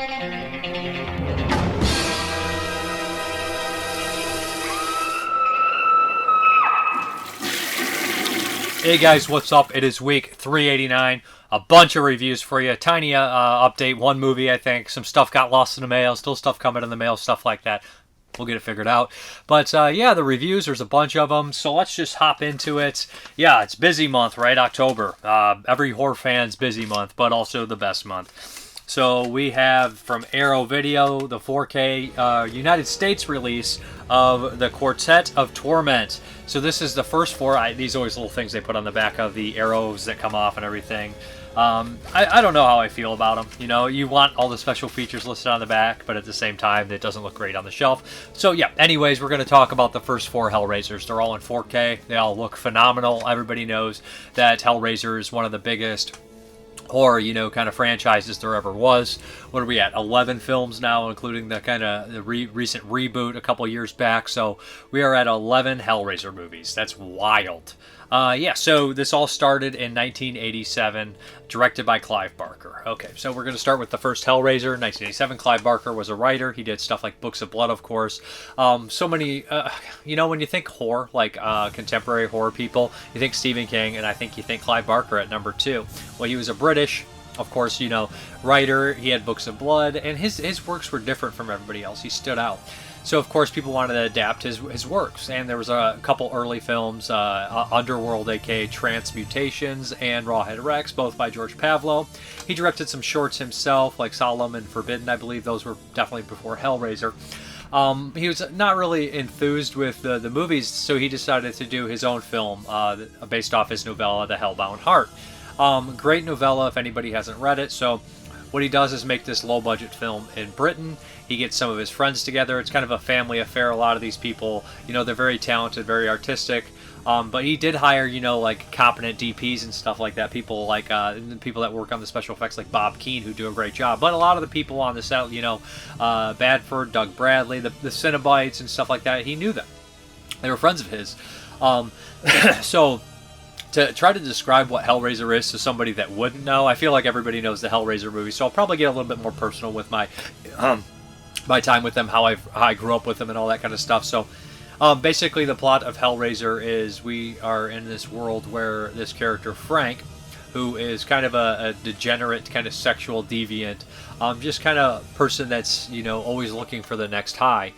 Hey guys, what's up? It is week 389. A bunch of reviews for you. Tiny update, one movie I think. Some stuff got lost in the mail. Still stuff coming in the mail, stuff like that. We'll get it figured out. But yeah, the reviews, there's a bunch of them. So let's just hop into it. Yeah, it's busy month, right? October. Every horror fan's busy month, but also the best month. So we have from Arrow Video the 4K United States release of the Quartet of Torment. So this is the first four. These always little things they put on the back of the arrows that come off and everything. I don't know how I feel about them. You know, you want all the special features listed on the back, but at the same time, it doesn't look great on the shelf. So yeah, anyways, we're going to talk about the first four Hellraisers. They're all in 4K. They all look phenomenal. Everybody knows that Hellraiser is one of the biggest horror, kind of franchises there ever was. What are we at? 11 films now, including the kind of the recent reboot a couple years back. So we are at 11 Hellraiser movies. That's wild. Yeah, so this all started in 1987, directed by Clive Barker. Okay, so we're going to start with the first Hellraiser, 1987. Clive Barker was a writer. He did stuff like Books of Blood, of course. So many, when you think horror, like contemporary horror people, you think Stephen King, and I think you think Clive Barker at number 2. Well, he was a British, of course, writer. He had Books of Blood, and his works were different from everybody else. He stood out. So, of course, people wanted to adapt his works, and there was a couple early films, Underworld, aka Transmutations, and Rawhead Rex, both by George Pavlo. He directed some shorts himself, like Solemn and Forbidden. I believe those were definitely before Hellraiser. He was not really enthused with the movies, so he decided to do his own film based off his novella, The Hellbound Heart. Great novella if anybody hasn't read it. So what he does is make this low-budget film in Britain. He gets some of his friends together. It's kind of a family affair. A lot of these people, they're very talented, very artistic. But he did hire, like competent DPs and stuff like that. People like people that work on the special effects, like Bob Keane, who do a great job. But a lot of the people on the set, Badford, Doug Bradley, the Cenobites and stuff like that, he knew them. They were friends of his. So to try to describe what Hellraiser is to somebody that wouldn't know, I feel like everybody knows the Hellraiser movie, so I'll probably get a little bit more personal with my time with them, how I grew up with them and all that kind of stuff. So basically the plot of Hellraiser is we are in this world where this character Frank, who is kind of a degenerate, kind of sexual deviant, just kind of person that's, always looking for the next high,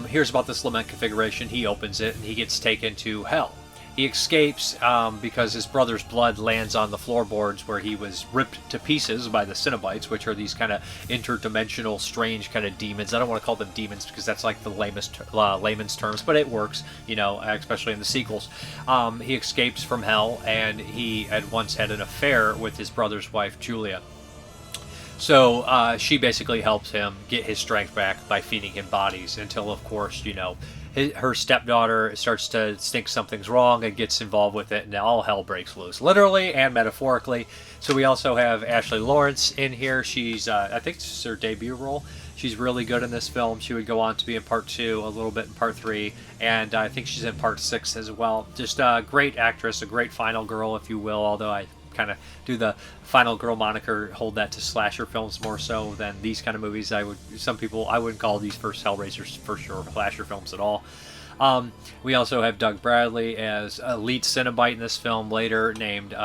hears about this lament configuration. He opens it and he gets taken to hell. He escapes because his brother's blood lands on the floorboards where he was ripped to pieces by the Cenobites, which are these kind of interdimensional, strange kind of demons. I don't want to call them demons because that's like the layman's terms, but it works, especially in the sequels. He escapes from hell, and he had once had an affair with his brother's wife, Julia. So she basically helps him get his strength back by feeding him bodies until, of course, her stepdaughter starts to think something's wrong and gets involved with it, and all hell breaks loose, literally and metaphorically. So we also have Ashley Lawrence in here. She's, I think this is her debut role. She's really good in this film. She would go on to be in part 2, a little bit in part 3, and I think she's in part 6 as well. Just a great actress, a great final girl, if you will, although I kind of do the final girl moniker, hold that to slasher films more so than these kind of movies. I wouldn't call these first Hellraisers for sure slasher films at all. We also have Doug Bradley as a lead Cenobite in this film, later named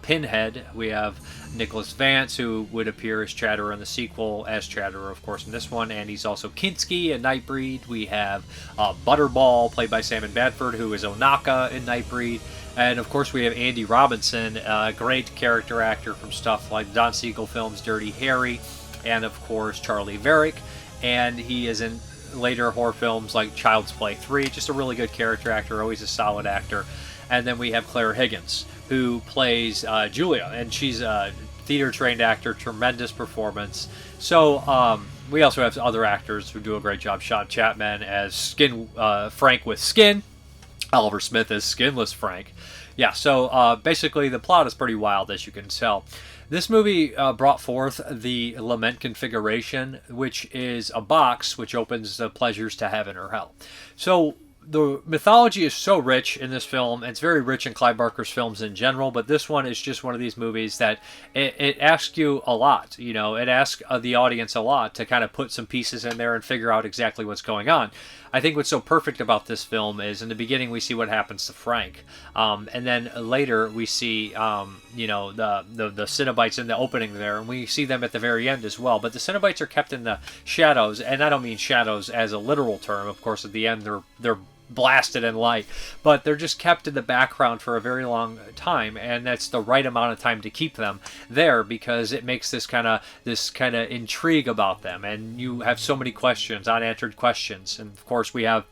Pinhead. We have Nicholas Vance, who would appear as Chatterer in the sequel, as Chatterer, of course, in this one, and he's also Kinski in Nightbreed. We have Butterball, played by Simon Badford, who is Onaka in Nightbreed. And, of course, we have Andy Robinson, a great character actor from stuff like Don Siegel films, Dirty Harry, and, of course, Charlie Varick. And he is in later horror films like Child's Play 3, just a really good character actor, always a solid actor. And then we have Claire Higgins, who plays Julia, and she's a theater-trained actor, tremendous performance. So we also have other actors who do a great job. Sean Chapman as Frank with skin, Oliver Smith as Skinless Frank. Yeah, so basically the plot is pretty wild, as you can tell. This movie brought forth the lament configuration, which is a box which opens the pleasures to heaven or hell. So the mythology is so rich in this film. It's very rich in Clive Barker's films in general, but this one is just one of these movies that it asks you a lot. You know, it asks the audience a lot to kind of put some pieces in there and figure out exactly what's going on. I think what's so perfect about this film is in the beginning we see what happens to Frank, and then later we see you know, the Cenobites in the opening there, and we see them at the very end as well. But the Cenobites are kept in the shadows, and I don't mean shadows as a literal term. Of course, at the end they're blasted in light, but they're just kept in the background for a very long time, and that's the right amount of time to keep them there, because it makes this kind of intrigue about them, and you have so many questions, unanswered questions. And of course we have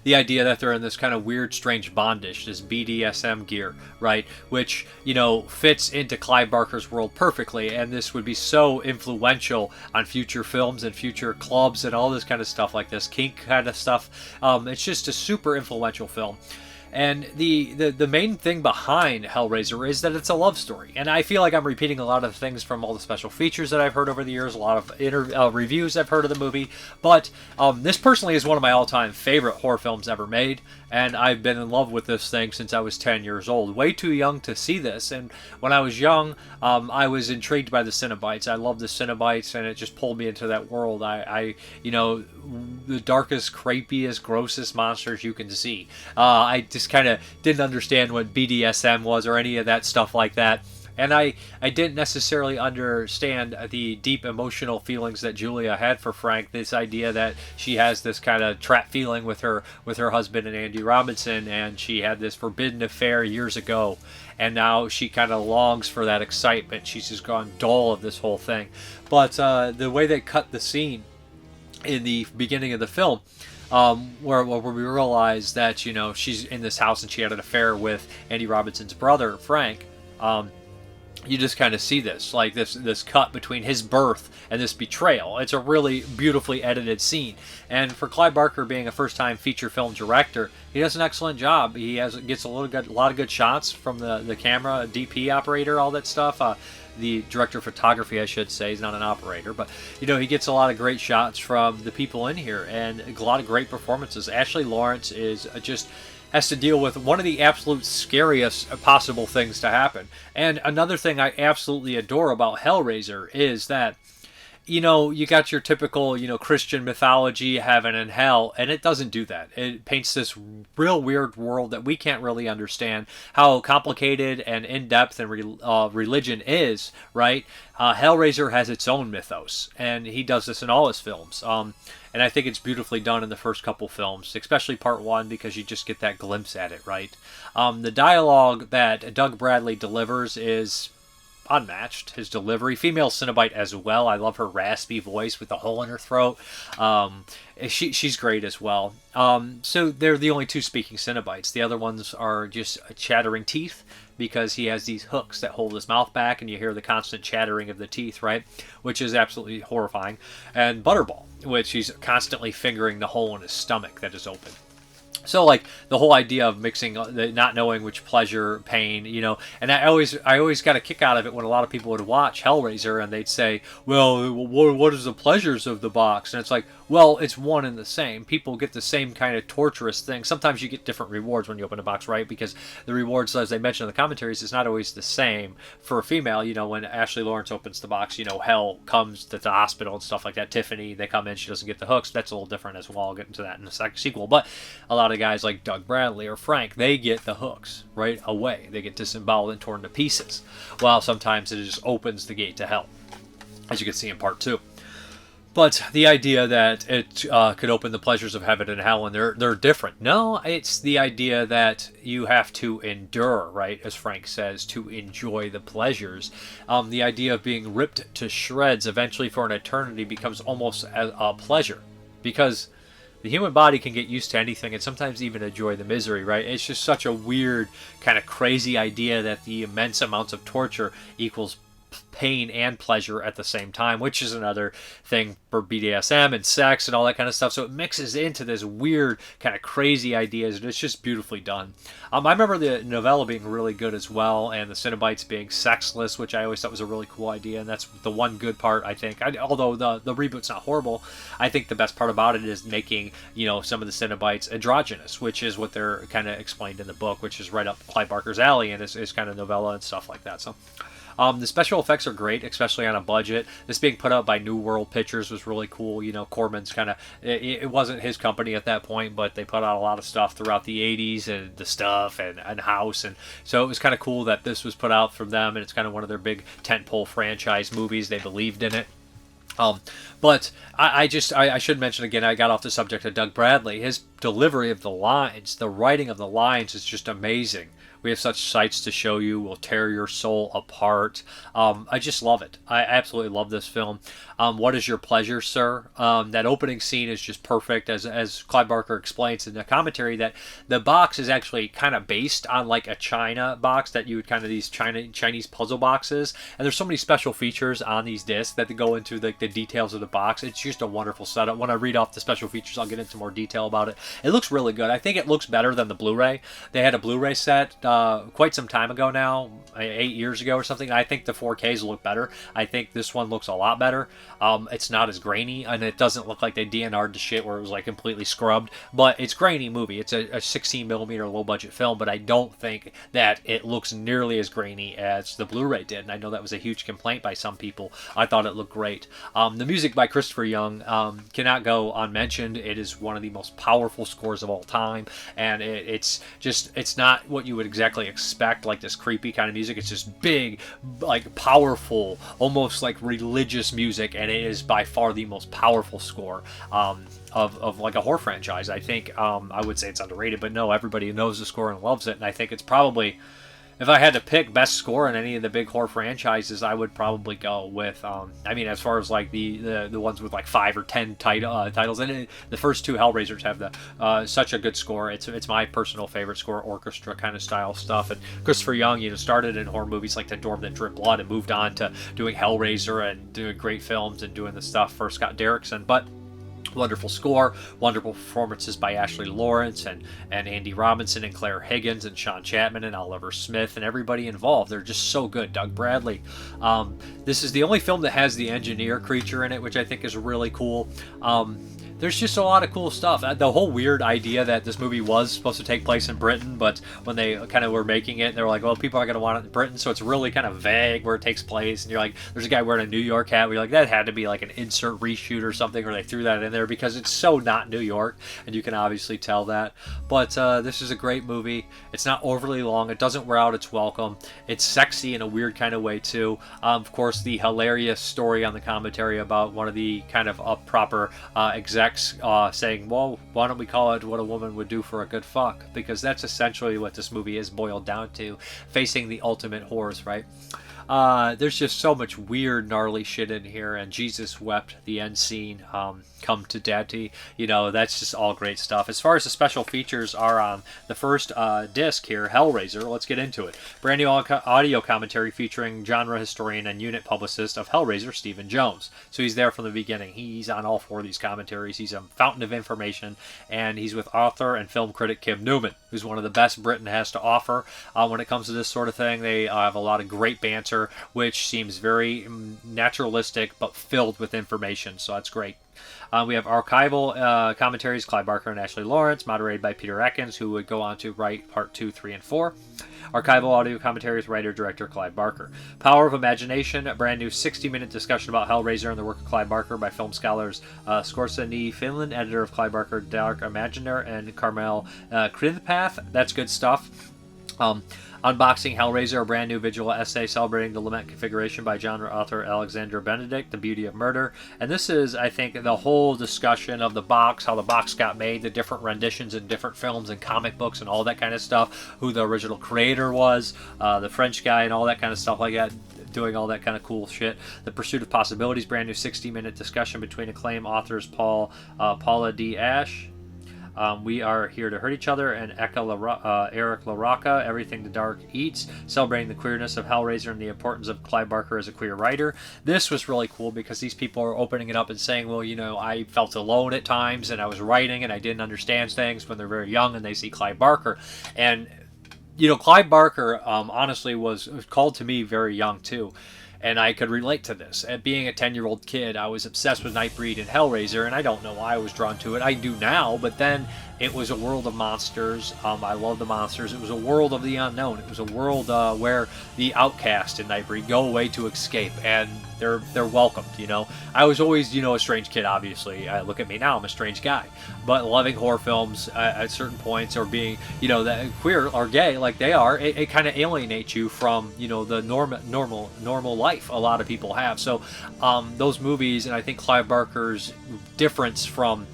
the idea that they're in this kind of weird, strange bondage, this BDSM gear, right? Which, you know, fits into Clive Barker's world perfectly, and this would be so influential on future films and future clubs and all this kind of stuff like this, kink kind of stuff. It's just a super influential film. And the main thing behind Hellraiser is that it's a love story. And I feel like I'm repeating a lot of things from all the special features that I've heard over the years, a lot of reviews I've heard of the movie. But this personally is one of my all-time favorite horror films ever made. And I've been in love with this thing since I was 10 years old. Way too young to see this. And when I was young, I was intrigued by the Cenobites. I loved the Cenobites, and it just pulled me into that world. You know, the darkest, creepiest, grossest monsters you can see. I just kind of didn't understand what BDSM was or any of that stuff like that. And I didn't necessarily understand the deep emotional feelings that Julia had for Frank. This idea that she has this kind of trap feeling with her husband and Andy Robinson, and she had this forbidden affair years ago, and now she kind of longs for that excitement. She's just gone dull of this whole thing. But the way they cut the scene in the beginning of the film, where we realize that, you know, she's in this house and she had an affair with Andy Robinson's brother Frank. You just kind of see this, like this cut between his birth and this betrayal. It's a really beautifully edited scene, and for Clive Barker being a first-time feature film director, he does an excellent job. He gets a lot of good shots from the camera, DP operator, all that stuff. The director of photography, I should say. He's not an operator, but, you know, he gets a lot of great shots from the people in here, and a lot of great performances. Ashley Lawrence has to deal with one of the absolute scariest possible things to happen. And another thing I absolutely adore about Hellraiser is that, you know, you got your typical, you know, Christian mythology, heaven and hell, and it doesn't do that. It paints this real weird world that we can't really understand how complicated and in-depth and religion is, right? Hellraiser has its own mythos, and he does this in all his films. And I think it's beautifully done in the first couple films, especially part one, because you just get that glimpse at it, right? The dialogue that Doug Bradley delivers is unmatched. His delivery, female Cenobite as well. I love her raspy voice with the hole in her throat. She's great as well. So they're the only two speaking Cenobites. The other ones are just chattering teeth, because he has these hooks that hold his mouth back, and you hear the constant chattering of the teeth, right? Which is absolutely horrifying. And Butterball, which he's constantly fingering the hole in his stomach that is open. So, like, the whole idea of mixing, not knowing which pleasure, pain, you know, and I always got a kick out of it when a lot of people would watch Hellraiser and they'd say, well, what is the pleasures of the box? And it's like, well, it's one and the same. People get the same kind of torturous thing. Sometimes you get different rewards when you open a box, right? Because the rewards, as they mentioned in the commentaries, is not always the same. For a female, you know, when Ashley Lawrence opens the box, you know, Hell comes to the hospital and stuff like that. Tiffany, they come in, she doesn't get the hooks. That's a little different as well. I'll get into that in the sequel. But a lot of guys like Doug Bradley or Frank, they get the hooks right away. They get disemboweled and torn to pieces. While sometimes it just opens the gate to hell, as you can see in part 2. But the idea that it could open the pleasures of heaven and hell, and they're different. No, it's the idea that you have to endure, right, as Frank says, to enjoy the pleasures. The idea of being ripped to shreds eventually for an eternity becomes almost a pleasure, because the human body can get used to anything and sometimes even enjoy the misery, right? It's just such a weird, kind of crazy idea that the immense amounts of torture equals pain and pleasure at the same time, which is another thing for BDSM and sex and all that kind of stuff. So it mixes into this weird kind of crazy ideas, and it's just beautifully done. I remember the novella being really good as well, and the Cenobites being sexless, which I always thought was a really cool idea, and that's the one good part, I think. Although the reboot's not horrible, I think the best part about it is making, some of the Cenobites androgynous, which is what they're kind of explained in the book, which is right up Clive Barker's alley, and is kind of novella and stuff like that. So the special effects are great, especially on a budget. This being put out by New World Pictures was really cool. Corman's kind of, it wasn't his company at that point, but they put out a lot of stuff throughout the 80s and the stuff and House. And so it was kind of cool that this was put out from them, and it's kind of one of their big tentpole franchise movies. They believed in it. But I should mention again, I got off the subject of Doug Bradley. His delivery of the lines, the writing of the lines is just amazing. We have such sights to show you, will tear your soul apart. I just love it. I absolutely love this film. What is your pleasure, sir? That opening scene is just perfect, as Clive Barker explains in the commentary, that the box is actually kind of based on like a China box, that you would kind of these Chinese puzzle boxes. And there's so many special features on these discs that go into the details of the box. It's just a wonderful setup. When I read off the special features, I'll get into more detail about it. It looks really good. I think it looks better than the Blu-ray. They had a Blu-ray set quite some time ago now, 8 years ago or something. I think the 4Ks look better. I think this one looks a lot better. It's not as grainy, and it doesn't look like they DNR'd the shit where it was like completely scrubbed, but it's grainy movie. It's a 16mm low budget film, but I don't think that it looks nearly as grainy as the Blu-ray did, and I know that was a huge complaint by some people. I thought it looked great. The music by Christopher Young cannot go unmentioned. It is one of the most powerful scores of all time, and it's not what you would exactly expect, like this creepy kind of music. It's just big, like powerful, almost like religious music, and it is by far the most powerful score of like a horror franchise. I think I would say it's underrated, but no, everybody knows the score and loves it, and I think it's probably, if I had to pick best score in any of the big horror franchises, I would probably go with, as far as like the ones with like 5 or 10 titles, and the first two Hellraisers have such a good score. It's my personal favorite score, orchestra kind of style stuff. And Christopher Young, started in horror movies like The Dorm That Drip Blood and moved on to doing Hellraiser and doing great films and doing the stuff for Scott Derrickson. But wonderful score, wonderful performances by Ashley Lawrence and Andy Robinson and Claire Higgins and Sean Chapman and Oliver Smith and everybody involved. They're just so good. Doug Bradley. This is the only film that has the engineer creature in it, which I think is really cool. There's just a lot of cool stuff. The whole weird idea that this movie was supposed to take place in Britain, but when they kind of were making it, they were like, well, people are going to want it in Britain, so it's really kind of vague where it takes place. And you're like, there's a guy wearing a New York hat. We're like, that had to be like an insert reshoot or something, or they threw that in there because it's so not New York, and you can obviously tell that. But this is a great movie. It's not overly long. It doesn't wear out its welcome. It's sexy in a weird kind of way, too. Of course, the hilarious story on the commentary about one of the kind of proper execs saying, well, why don't we call it What a Woman Would Do for a Good Fuck? Because that's essentially what this movie is boiled down to, facing the ultimate horrors, right? There's just so much weird, gnarly shit in here, and Jesus Wept, the end scene, Come to Daddy, that's just all great stuff. As far as the special features are on the first disc here, Hellraiser, let's get into it. Brand new audio commentary featuring genre historian and unit publicist of Hellraiser, Stephen Jones. So he's there from the beginning. He's on all 4 of these commentaries. He's a fountain of information, and he's with author and film critic Kim Newman, who's one of the best Britain has to offer when it comes to this sort of thing. They have a lot of great banter, which seems very naturalistic but filled with information, so that's great. We have archival commentaries, Clive Barker and Ashley Lawrence, moderated by Peter Atkins, who would go on to write part 2, 3, and 4. Archival audio commentaries, writer-director Clive Barker. Power of Imagination, a brand new 60-minute discussion about Hellraiser and the work of Clive Barker by film scholars Scorsese Finland, editor of Clive Barker, Dark Imaginer, and Carmel Krithpath. That's good stuff. Unboxing Hellraiser, a brand new visual essay celebrating the lament configuration by genre author Alexandra Benedict, The Beauty of Murder. And this is, I think, the whole discussion of the box, how the box got made, the different renditions in different films and comic books and all that kind of stuff, who the original creator was, the French guy and all that kind of stuff like that, doing all that kind of cool shit. The Pursuit of Possibilities, brand new 60-minute discussion between acclaimed authors Paula D. Ashe, We are here to hurt each other, and Eric LaRocca, Everything the Dark Eats, celebrating the queerness of Hellraiser and the importance of Clive Barker as a queer writer. This was really cool because these people are opening it up and saying, well, I felt alone at times, and I was writing, and I didn't understand things when they're very young, and they see Clive Barker. And, Clive Barker, honestly, was called to me very young, too. And I could relate to this. At being a 10-year-old kid, I was obsessed with Nightbreed and Hellraiser, and I don't know why I was drawn to it. I do now, but then it was a world of monsters. I love the monsters. It was a world of the unknown. It was a world where the Outcasts in Nightbreed go away to escape, and they're welcomed. I was always a strange kid. Obviously, look at me now. I'm a strange guy, but loving horror films at certain points, or being that queer or gay like they are, it kind of alienates you from the normal life a lot of people have. So those movies, and I think Clive Barker's difference from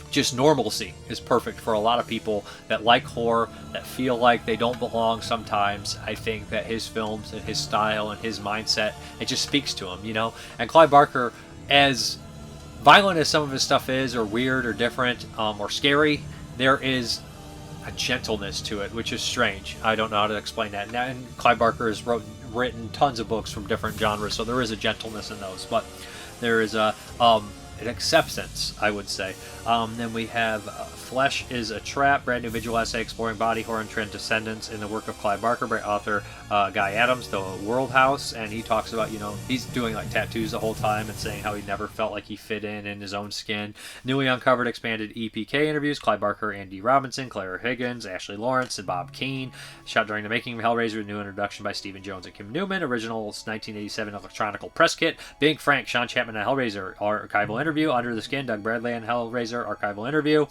just normalcy is perfect for a lot of people that like horror, that feel like they don't belong sometimes. I think that his films and his style and his mindset, it just speaks to him, And Clive Barker, as violent as some of his stuff is, or weird or different, or scary, there is a gentleness to it, which is strange. I don't know how to explain that. And Clive Barker has written tons of books from different genres, so there is a gentleness in those, but there is an acceptance, I would say. Then we have Flesh is a Trap, brand new visual essay exploring body horror and transcendence in the work of Clive Barker by author Guy Adams, The World House, and he talks about, he's doing like tattoos the whole time and saying how he never felt like he fit in his own skin. Newly uncovered expanded EPK interviews, Clive Barker, Andy Robinson, Claire Higgins, Ashley Lawrence, and Bob Keane. Shot during the making of Hellraiser, new introduction by Stephen Jones and Kim Newman, original 1987 electronical press kit. Big Frank, Sean Chapman and Hellraiser, archival interview. Under the Skin, Doug Bradley and Hellraiser, archival interview.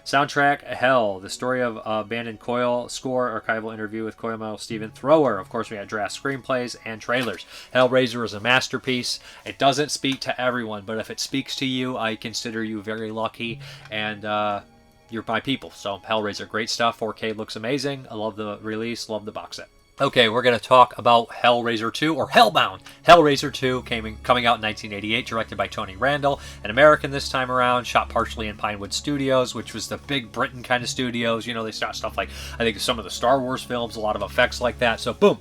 Soundtrack, Hell, the story of Abandoned Coil score, archival interview with Coil Metal Stephen Thrower. Of course, we had draft screenplays and trailers. Hellraiser is a masterpiece. It doesn't speak to everyone, but if it speaks to you, I consider you very lucky, and you're my people. So Hellraiser, great stuff. 4K looks amazing. I love the release, love the box set. Okay, we're going to talk about Hellraiser 2, or Hellbound. Hellraiser 2 coming out in 1988, directed by Tony Randel, an American this time around, shot partially in Pinewood Studios, which was the big Britain kind of studios. They shot stuff like, I think, some of the Star Wars films, a lot of effects like that. So, boom.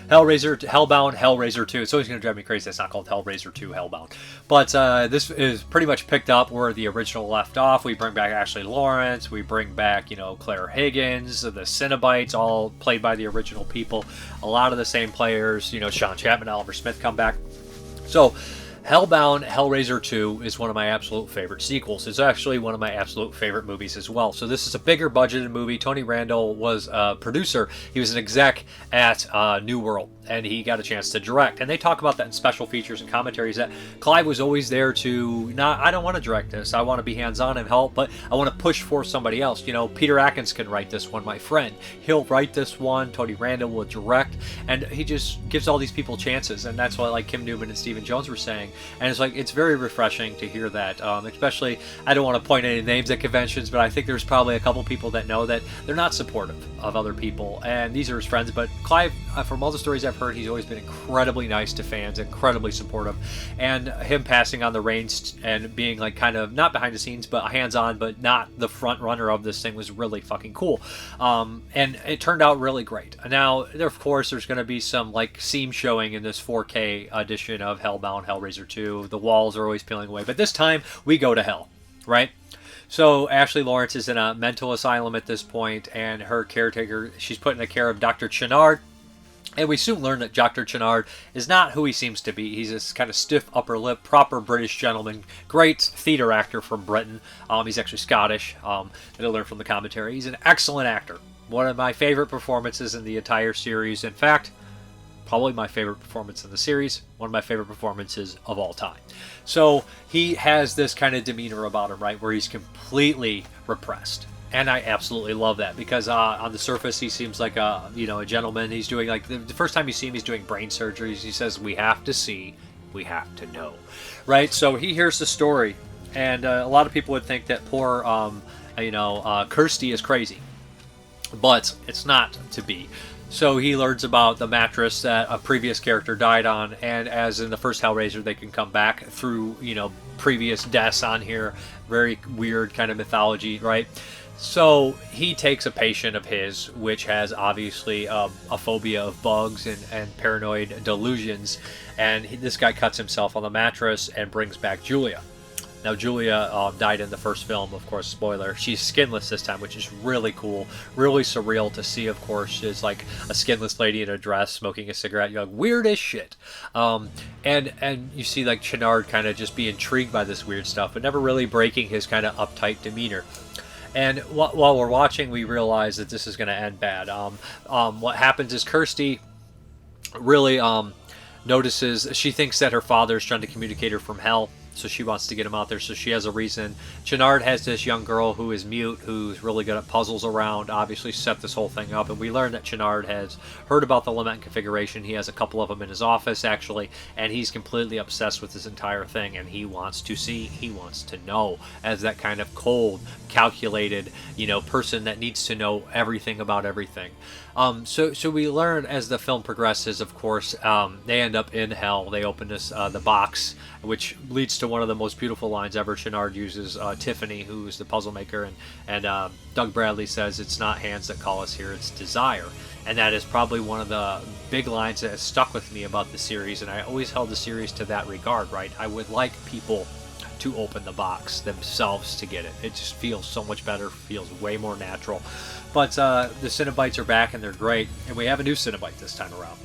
Hellbound, Hellraiser 2. It's always going to drive me crazy that's not called Hellraiser 2 Hellbound. But this is pretty much picked up where the original left off. We bring back Ashley Lawrence. We bring back, Claire Higgins, the Cenobites, all played by the original people. A lot of the same players. Sean Chapman, Oliver Smith come back. So, Hellbound, Hellraiser 2 is one of my absolute favorite sequels. It's actually one of my absolute favorite movies as well. So this is a bigger budgeted movie. Tony Randel was a producer. He was an exec at New World, and he got a chance to direct. And they talk about that in special features and commentaries, that Clive was always there to, I don't want to direct this. I want to be hands-on and help, but I want to push for somebody else. Peter Atkins can write this one, my friend. He'll write this one. Tony Randel will direct. And he just gives all these people chances. And that's what, like Kim Newman and Stephen Jones were saying. And it's very refreshing to hear that, especially, I don't want to point any names at conventions, but I think there's probably a couple people that know that they're not supportive of other people, and these are his friends. But Clive, from all the stories I've heard, he's always been incredibly nice to fans, incredibly supportive, and him passing on the reins and being like kind of not behind the scenes, but hands-on, but not the front runner of this thing was really fucking cool. And it turned out really great. Now, of course, there's going to be some like seam showing in this 4K edition of Hellbound, Hellraiser 2. The walls are always peeling away, but this time we go to hell, right? So Ashley Lawrence is in a mental asylum at this point, and her caretaker, she's put in the care of Dr. Chenard. And we soon learn that Dr. Chenard is not who he seems to be. He's this kind of stiff upper lip, proper British gentleman, great theater actor from Britain. He's actually Scottish, that I learned from the commentary. He's an excellent actor. One of my favorite performances in the entire series. In fact, probably my favorite performance in the series, one of my favorite performances of all time. So he has this kind of demeanor about him, right, where he's completely repressed. And I absolutely love that because on the surface he seems like a gentleman. He's doing like the first time you see him, he's doing brain surgeries. He says, "We have to see, we have to know," right? So he hears the story, and a lot of people would think that poor Kirsty is crazy, but it's not to be. So he learns about the mattress that a previous character died on, and as in the first Hellraiser, they can come back through, previous deaths on here. Very weird kind of mythology, right? So he takes a patient of his, which has obviously a phobia of bugs and paranoid delusions, and this guy cuts himself on the mattress and brings back Julia. Now, Julia died in the first film, of course, spoiler. She's skinless this time, which is really cool, really surreal to see, of course. Is like a skinless lady in a dress smoking a cigarette. You're like, weird as shit. And you see, like, Channard kind of just be intrigued by this weird stuff, but never really breaking his kind of uptight demeanor. And while we're watching, we realize that this is going to end bad. What happens is Kirsty really notices, she thinks that her father is trying to communicate her from hell, so she wants to get him out there, so she has a reason. Channard has this young girl who is mute, who's really good at puzzles around, obviously set this whole thing up, and we learn that Channard has heard about the lament configuration. He has a couple of them in his office, actually, and he's completely obsessed with this entire thing, and he wants to see, he wants to know, as that kind of cold, calculated, person that needs to know everything about everything. So we learn as the film progresses, of course, they end up in hell. They open the box, which leads to one of the most beautiful lines ever. Channard uses Tiffany, who's the puzzle maker, and Doug Bradley says, "It's not hands that call us here, it's desire." And that is probably one of the big lines that has stuck with me about the series, and I always held the series to that regard, right? I would like people to open the box themselves to get it. It just feels so much better, feels way more natural. But the Cenobites are back, and they're great, and we have a new Cenobite this time around.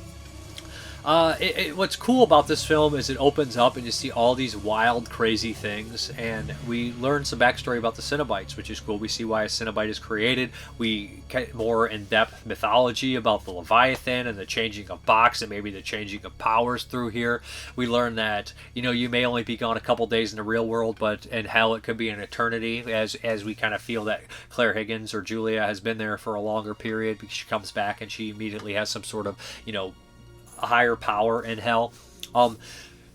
What's cool about this film is it opens up and you see all these wild, crazy things, and we learn some backstory about the Cenobites, which is cool. We see why a Cenobite is created. We get more in-depth mythology about the Leviathan and the changing of box and maybe the changing of powers through here. We learn that, you may only be gone a couple days in the real world, but in hell it could be an eternity, as we kind of feel that Claire Higgins or Julia has been there for a longer period, because she comes back and she immediately has some sort of, a higher power in hell.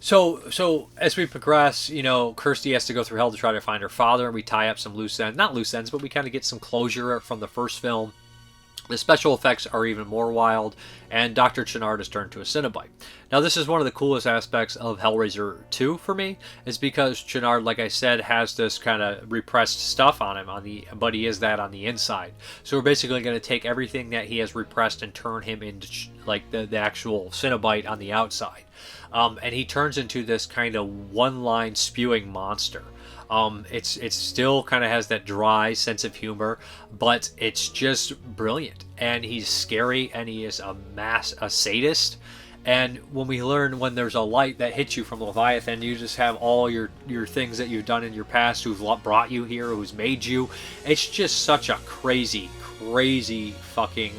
So as we progress, Kirsty has to go through hell to try to find her father, and we tie up some loose ends. Not loose ends, but we kind of get some closure from the first film. The special effects are even more wild, and Dr. Channard is turned to a Cenobite. Now, this is one of the coolest aspects of Hellraiser 2 for me, is because Channard, like I said, has this kind of repressed stuff on him, but he is that on the inside. So we're basically going to take everything that he has repressed and turn him into like the actual Cenobite on the outside. And he turns into this kind of one-line spewing monster. It's still kind of has that dry sense of humor, but it's just brilliant. And he's scary, and he is a sadist. And when we learn when there's a light that hits you from Leviathan, you just have all your things that you've done in your past, who've brought you here, who's made you. It's just such a crazy fucking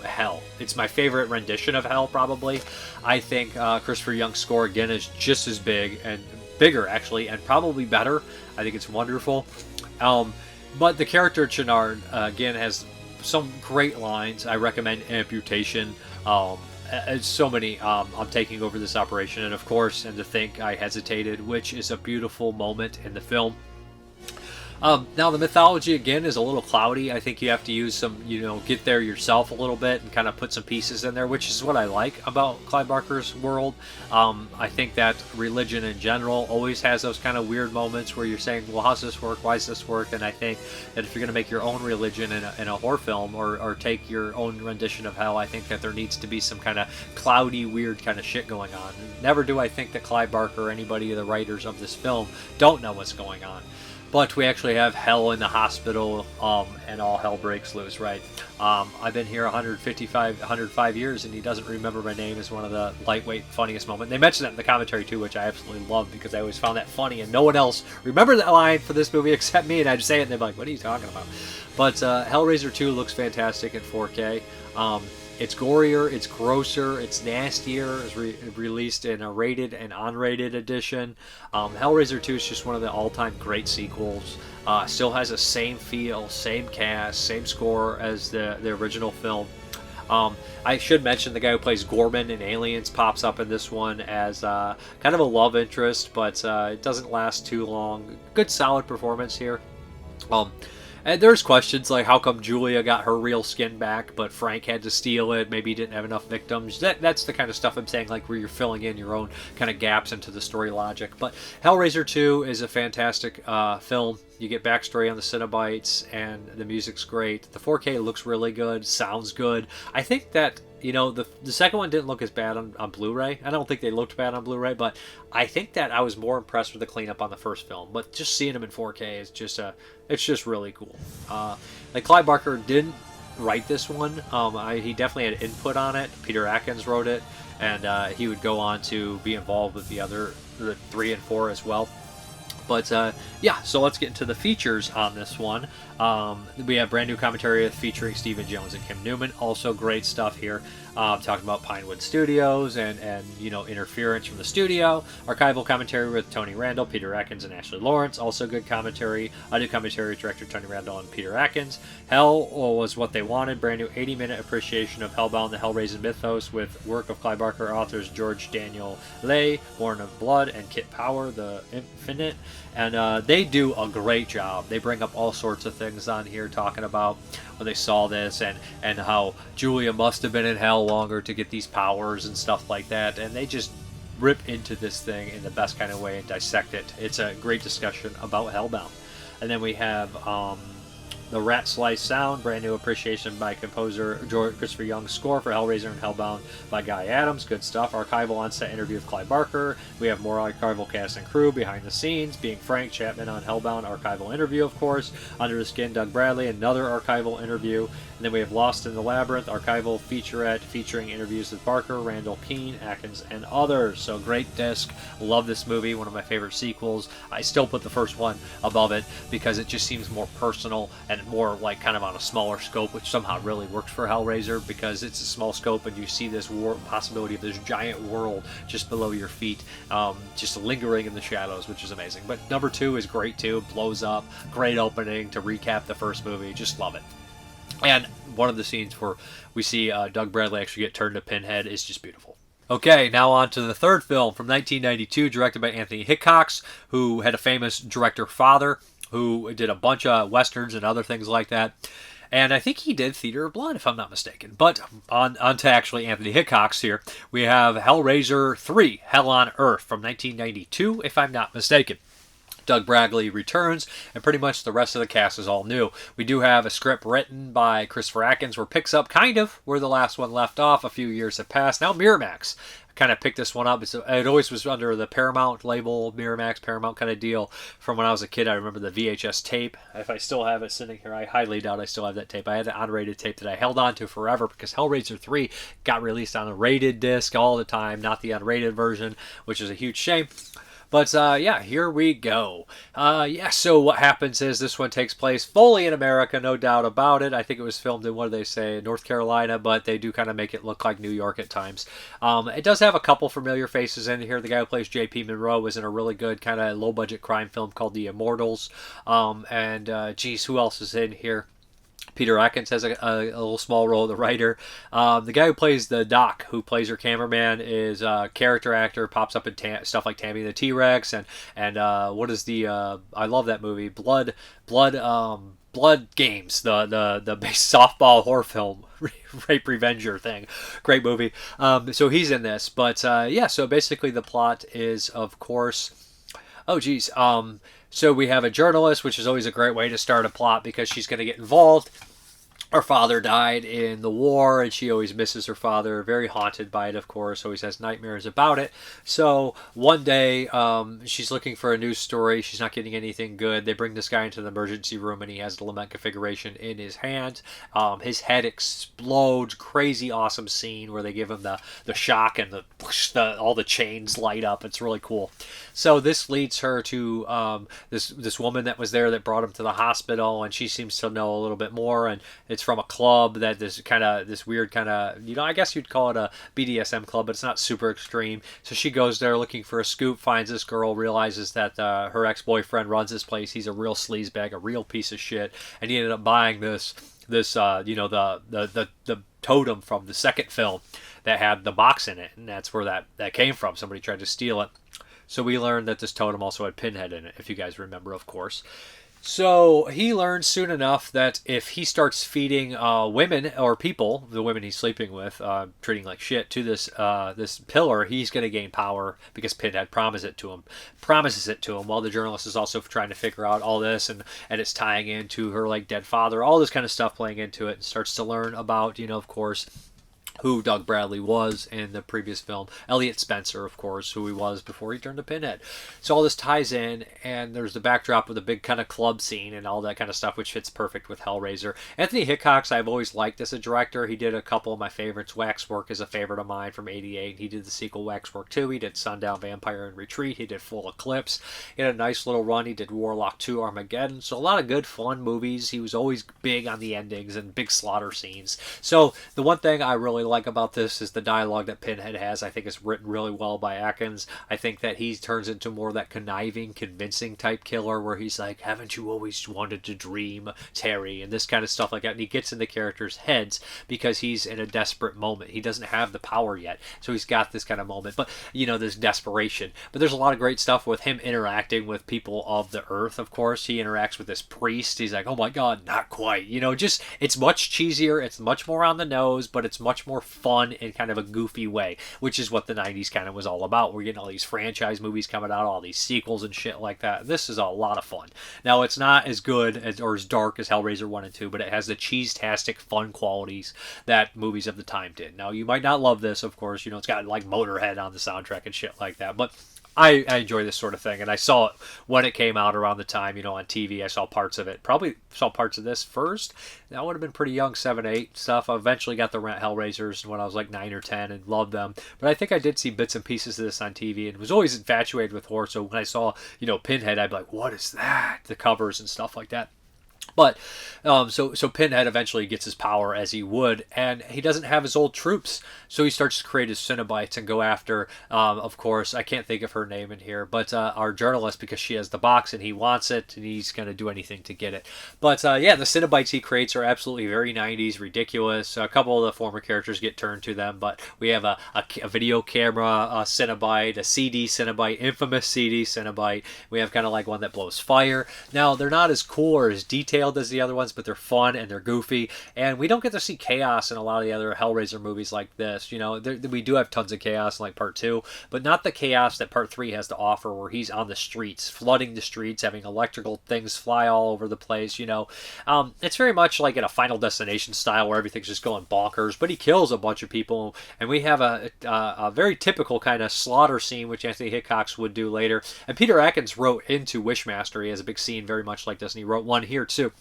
hell. It's my favorite rendition of hell, probably. I think Christopher Young's score again is just as big and bigger, actually, and probably better. I think it's wonderful. But the character Channard again has some great lines. I recommend Amputation. So many. I'm taking over this operation, and of course, and to think I hesitated, which is a beautiful moment in the film. Now, the mythology, again, is a little cloudy. I think you have to use some, get there yourself a little bit and kind of put some pieces in there, which is what I like about Clive Barker's world. I think that religion in general always has those kind of weird moments where you're saying, well, how's this work? Why does this work? And I think that if you're going to make your own religion in a horror film or take your own rendition of hell, I think that there needs to be some kind of cloudy, weird kind of shit going on. Never do I think that Clive Barker or anybody of the writers of this film don't know what's going on. But we actually have hell in the hospital, and all hell breaks loose, right? I've been here 105 years, and he doesn't remember my name is one of the lightweight, funniest moments. They mentioned that in the commentary, too, which I absolutely love, because I always found that funny, and no one else remembered that line for this movie except me, and I'd say it, and they'd be like, what are you talking about? But Hellraiser 2 looks fantastic in 4K. It's gorier, it's grosser, it's nastier. It's released in a rated and unrated edition. Hellraiser 2 is just one of the all-time great sequels. Still has the same feel, same cast, same score as the original film. I should mention the guy who plays Gorman in Aliens pops up in this one as kind of a love interest, but it doesn't last too long. Good, solid performance here. And there's questions like how come Julia got her real skin back, but Frank had to steal it? Maybe he didn't have enough victims. That's the kind of stuff I'm saying, like where you're filling in your own kind of gaps into the story logic. But Hellraiser 2 is a fantastic film. You get backstory on the Cenobites, and the music's great. The 4K looks really good, sounds good. I think that, you know, the second one didn't look as bad on Blu-ray. I don't think they looked bad on Blu-ray, but I think that I was more impressed with the cleanup on the first film. But just seeing them in 4K is just it's just really cool. Like Clive Barker didn't write this one. He definitely had input on it. Peter Atkins wrote it, and he would go on to be involved with the 3 and 4 as well. But yeah, so let's get into the features on this one. We have brand new commentary featuring Stephen Jones and Kim Newman. Also great stuff here. Talking about Pinewood Studios and you know, interference from the studio. Archival commentary with Tony Randel, Peter Atkins, and Ashley Lawrence. Also good commentary. New commentary with director Tony Randel and Peter Atkins. Hell was what they wanted. Brand new 80-minute appreciation of Hellbound, the Hellraiser mythos with work of Clive Barker authors George Daniel Lay, Born of Blood, and Kit Power, the Infinite. And they do a great job. They bring up all sorts of things on here, talking about when they saw this and how Julia must have been in hell longer to get these powers and stuff like that. And they just rip into this thing in the best kind of way and dissect it. It's a great discussion about Hellbound. And then we have the Rat Slice Sound, brand new appreciation by composer George Christopher Young's score for Hellraiser and Hellbound by Guy Adams. Good stuff. Archival on-set interview with Clive Barker. We have more archival cast and crew behind the scenes, being Frank Chapman on Hellbound, archival interview, of course. Under the Skin, Doug Bradley, another archival interview. And then we have Lost in the Labyrinth, archival featurette featuring interviews with Barker, Randall, Keene, Atkins, and others. So great disc. Love this movie. One of my favorite sequels. I still put the first one above it because it just seems more personal and more like kind of on a smaller scope, which somehow really works for Hellraiser because it's a small scope and you see this possibility of this giant world just below your feet, just lingering in the shadows, which is amazing. But number 2 is great too. Blows up. Great opening to recap the first movie. Just love it. And one of the scenes where we see Doug Bradley actually get turned to Pinhead is just beautiful. Okay, now on to the third film from 1992, directed by Anthony Hickox, who had a famous director father who did a bunch of westerns and other things like that. And I think he did Theater of Blood, if I'm not mistaken. But on to actually Anthony Hickox here. We have Hellraiser 3, Hell on Earth, from 1992, if I'm not mistaken. Doug Bradley returns, and pretty much the rest of the cast is all new. We do have a script written by Christopher Atkins, where it picks up kind of where the last one left off. A few years have passed. Now Miramax kind of picked this one up. It always was under the Paramount label, Miramax, Paramount kind of deal. From when I was a kid, I remember the VHS tape. If I still have it sitting here, I highly doubt I still have that tape. I had the unrated tape that I held on to forever because Hellraiser 3 got released on a rated disc all the time, not the unrated version, which is a huge shame. But yeah, here we go. So what happens is this one takes place fully in America, no doubt about it. I think it was filmed in, what do they say, North Carolina, but they do kind of make it look like New York at times. It does have a couple familiar faces in here. The guy who plays J.P. Monroe was in a really good kind of low-budget crime film called The Immortals. Geez, who else is in here? Peter Atkins has a little small role, the writer. The guy who plays the doc, who plays her cameraman, is a character actor, pops up in stuff like Tammy the T-Rex, and what is the, I love that movie, Blood Games, the softball horror film, rape revenger thing. Great movie. So he's in this, but yeah, so basically the plot is, of course, so we have a journalist, which is always a great way to start a plot because she's going to get involved. Her father died in the war, and she always misses her father. Very haunted by it, of course. Always has nightmares about it. So one day, she's looking for a news story. She's not getting anything good. They bring this guy into the emergency room, and he has the lament configuration in his hand. His head explodes. Crazy, awesome scene where they give him the shock and all the chains light up. It's really cool. So this leads her to this woman that was there that brought him to the hospital, and she seems to know a little bit more. And it's from a club that this weird kind of, I guess you'd call it a BDSM club, but it's not super extreme. So she goes there looking for a scoop, finds this girl, realizes that her ex-boyfriend runs this place. He's a real sleazebag, a real piece of shit, and he ended up buying the totem from the second film that had the box in it, and that's where that came from. Somebody tried to steal it. So we learned that this totem also had Pinhead in it, if you guys remember, of course. So he learns soon enough that if he starts feeding women or people, the women he's sleeping with, treating like shit to this pillar, he's going to gain power because Pinhead promises it to him. While the journalist is also trying to figure out all this, and it's tying into her like dead father, all this kind of stuff playing into it, and starts to learn about, of course, who Doug Bradley was in the previous film. Elliot Spencer, of course, who he was before he turned to Pinhead. So all this ties in, and there's the backdrop of the big kind of club scene and all that kind of stuff, which fits perfect with Hellraiser. Anthony Hickox, I've always liked as a director. He did a couple of my favorites. Waxwork is a favorite of mine from '88. He did the sequel Waxwork 2. He did Sundown, Vampire, and Retreat. He did Full Eclipse. He had a nice little run. He did Warlock 2, Armageddon. So a lot of good, fun movies. He was always big on the endings and big slaughter scenes. So the one thing I really like about this is the dialogue that Pinhead has. I think it's written really well by Atkins. I think that he turns into more of that conniving, convincing type killer where he's like, haven't you always wanted to dream, Terry? And this kind of stuff like that. And he gets in the characters' heads because he's in a desperate moment. He doesn't have the power yet. So he's got this kind of moment. But, this desperation. But there's a lot of great stuff with him interacting with people of the earth, of course. He interacts with this priest. He's like, oh my God, not quite. It's much cheesier. It's much more on the nose, but it's much more fun in kind of a goofy way, which is what the 90s kind of was all about. We're getting all these franchise movies coming out, all these sequels and shit like that. This is a lot of fun. Now, it's not as good or as dark as Hellraiser 1 and 2, but it has the cheese-tastic fun qualities that movies of the time did. Now, you might not love this, of course. It's got like Motorhead on the soundtrack and shit like that, but I enjoy this sort of thing, and I saw it when it came out around the time, on TV. I saw parts of it. Probably saw parts of this first. I would have been pretty young, 7, 8 stuff. I eventually got the rent Hellraisers when I was like 9 or 10 and loved them. But I think I did see bits and pieces of this on TV and was always infatuated with horror. So when I saw, Pinhead, I'd be like, what is that? The covers and stuff like that. But so Pinhead eventually gets his power as he would, and he doesn't have his old troops, so he starts to create his Cenobites and go after, of course, I can't think of her name in here, but our journalist, because she has the box and he wants it, and he's going to do anything to get it. But the Cenobites he creates are absolutely very 90s, ridiculous. A couple of the former characters get turned to them, but we have a video camera Cenobite, a CD Cenobite, infamous CD Cenobite. We have kind of like one that blows fire. Now, they're not as cool or as detailed as the other ones, but they're fun and they're goofy, and we don't get to see chaos in a lot of the other Hellraiser movies like this. We do have tons of chaos in like part 2, but not the chaos that part 3 has to offer, where he's on the streets, flooding the streets, having electrical things fly all over the place. It's very much like in a Final Destination style where everything's just going bonkers, but he kills a bunch of people, and we have a very typical kind of slaughter scene, which Anthony Hickox would do later, and Peter Atkins wrote into Wishmaster. He has a big scene very much like this, and he wrote one here too.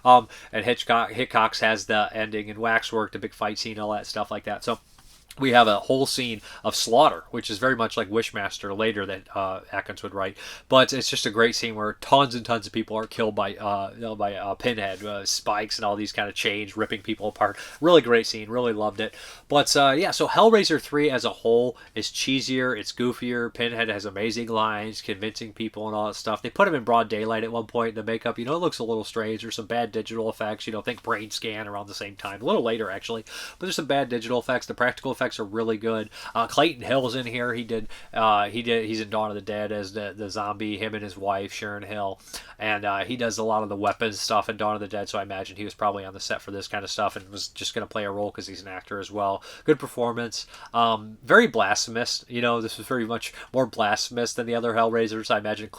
And Hickox has the ending in Waxwork, the big fight scene, all that stuff like that. So we have a whole scene of slaughter, which is very much like Wishmaster later that Atkins would write. But it's just a great scene where tons and tons of people are killed by Pinhead, spikes and all these kind of chains ripping people apart. Really great scene. Really loved it. But so Hellraiser 3 as a whole is cheesier. It's goofier. Pinhead has amazing lines, convincing people and all that stuff. They put him in broad daylight at one point in the makeup. It looks a little strange. There's some bad digital effects. Think Brain Scan around the same time. A little later, actually. But there's some bad digital effects. The practical effects are really good. Clayton Hill's in here. He's in Dawn of the Dead as the zombie, him and his wife Sharon Hill, and he does a lot of the weapons stuff in Dawn of the Dead, so I imagine he was probably on the set for this kind of stuff and was just going to play a role because he's an actor as well. Good performance. Very blasphemous. This was very much more blasphemous than the other Hellraisers, I imagine.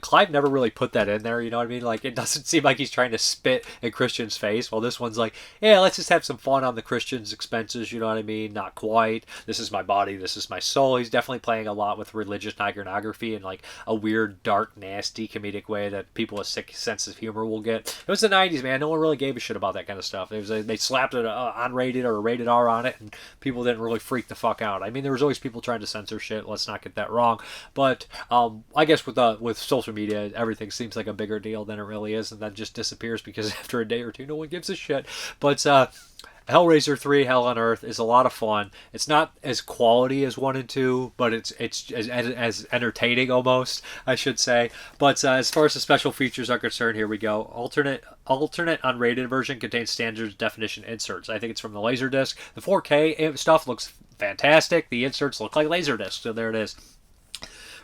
Clive never really put that in there, you know what I mean? Like, it doesn't seem like he's trying to spit in Christian's face, while this one's like, yeah, let's just have some fun on the Christian's expenses, you know what I mean? Not quite. This is my body, this is my soul. He's definitely playing a lot with religious iconography in like a weird, dark, nasty, comedic way that people with sick sense of humor will get. It was the 90s, man. No one really gave a shit about that kind of stuff. They slapped it unrated or rated R on it, and people didn't really freak the fuck out. I mean, there was always people trying to censor shit. Let's not get that wrong. But I guess with social media, everything seems like a bigger deal than it really is, and then just disappears because after a day or two, no one gives a shit. But Hellraiser 3, Hell on Earth, is a lot of fun. It's not as quality as 1 and 2, but it's as entertaining almost, I should say. But as far as the special features are concerned, here we go. Alternate unrated version contains standard definition inserts. I think it's from the Laserdisc. The 4K stuff looks fantastic. The inserts look like Laserdisc, so there it is.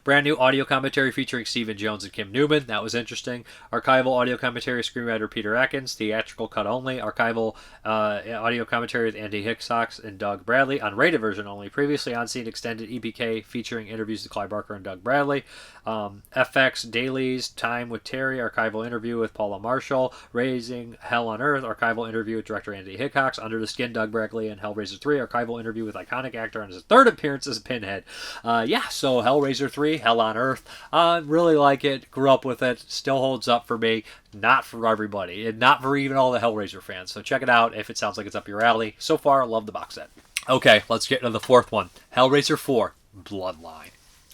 Brand new audio commentary featuring Stephen Jones and Kim Newman. That was interesting. Archival audio commentary, screenwriter Peter Atkins. Theatrical cut only. Archival audio commentary with Andy Hickox and Doug Bradley. Unrated version only. Previously on-scene extended EPK featuring interviews with Clive Barker and Doug Bradley. FX Dailies, Time with Terry, archival interview with Paula Marshall, Raising Hell on Earth, archival interview with director Andy Hickox, Under the Skin, Doug Bradley, and Hellraiser 3, archival interview with iconic actor on his third appearance as Pinhead. So Hellraiser 3, Hell on Earth, really like it, grew up with it, still holds up for me, not for everybody, and not for even all the Hellraiser fans, so check it out if it sounds like it's up your alley. So far, I love the box set. Okay, let's get into the fourth one, Hellraiser 4, Bloodline.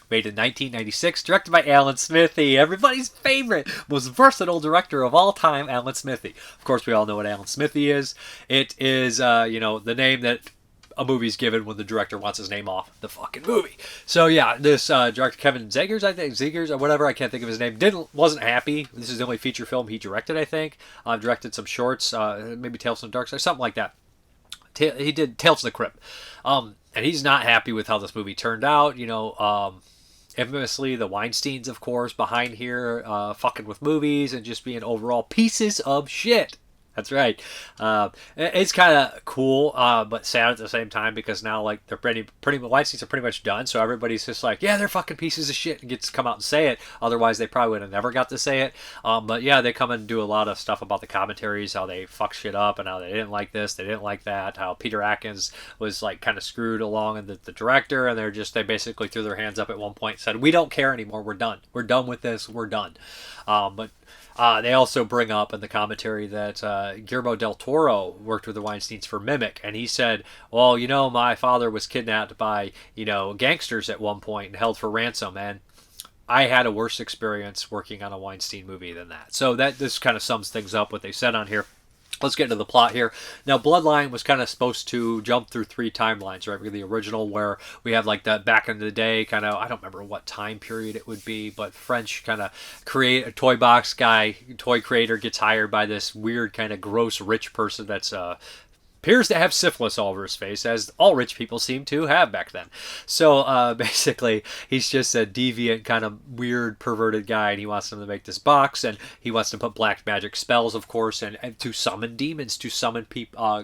Made in 1996, directed by Alan Smithee, everybody's favorite, most versatile director of all time, Alan Smithee. Of course, we all know what Alan Smithee is. It is, the name that a movie's given when the director wants his name off the fucking movie. So yeah, this director Kevin Zegers or whatever, I can't think of his name, wasn't happy. This is the only feature film he directed, I think. Directed some shorts, maybe Tales from the Dark Side, something like that. He did Tales from the Crypt. And he's not happy with how this movie turned out, Infamously, the Weinsteins, of course, behind here, fucking with movies and just being overall pieces of shit. That's right. It's kind of cool, but sad at the same time because now, like, they're pretty Weinsteins are pretty much done. So everybody's just like, yeah, they're fucking pieces of shit, and gets to come out and say it. Otherwise, they probably would have never got to say it. But yeah, they come and do a lot of stuff about the commentaries, how they fuck shit up, and how they didn't like this, they didn't like that. How Peter Atkins was like kind of screwed along, and the director, and they basically threw their hands up at one point, and said, we don't care anymore. We're done. We're done with this. We're done. But they also bring up in the commentary that Guillermo del Toro worked with the Weinsteins for Mimic, and he said, well, my father was kidnapped by, gangsters at one point and held for ransom, and I had a worse experience working on a Weinstein movie than that. So this kind of sums things up, what they said on here. Let's get into the plot here. Now, Bloodline was kind of supposed to jump through 3 timelines, right? The original, where we have like that back in the day kind of, I don't remember what time period it would be, but French kind of create a toy box guy, toy creator gets hired by this weird kind of gross rich person that's appears to have syphilis all over his face, as all rich people seem to have back then. So basically, he's just a deviant, kind of weird, perverted guy, and he wants them to make this box, and he wants to put black magic spells, of course, and to summon demons, to summon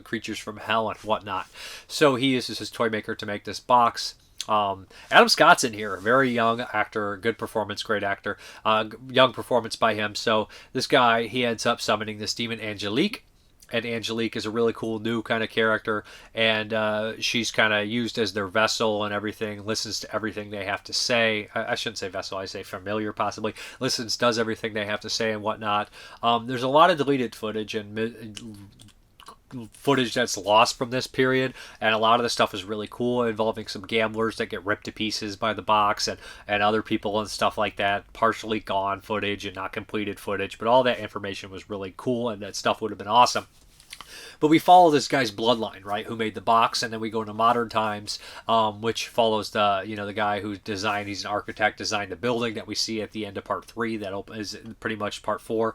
creatures from hell and whatnot. So he uses his toy maker to make this box. Adam Scott's in here, very young actor, good performance, great actor, young performance by him. So this guy, he ends up summoning this demon Angelique. And Angelique is a really cool new kind of character, and she's kind of used as their vessel and everything, listens to everything they have to say. I shouldn't say vessel, I say familiar possibly. Does everything they have to say and whatnot. There's a lot of deleted footage and footage that's lost from this period, and a lot of the stuff is really cool, involving some gamblers that get ripped to pieces by the box and other people and stuff like that. Partially gone footage and not completed footage, but all that information was really cool, and that stuff would have been awesome. But we follow this guy's bloodline, right, who made the box, and then we go into modern times, which follows the guy who designed, he's an architect, designed the building that we see at the end of part 3, that is pretty much part 4,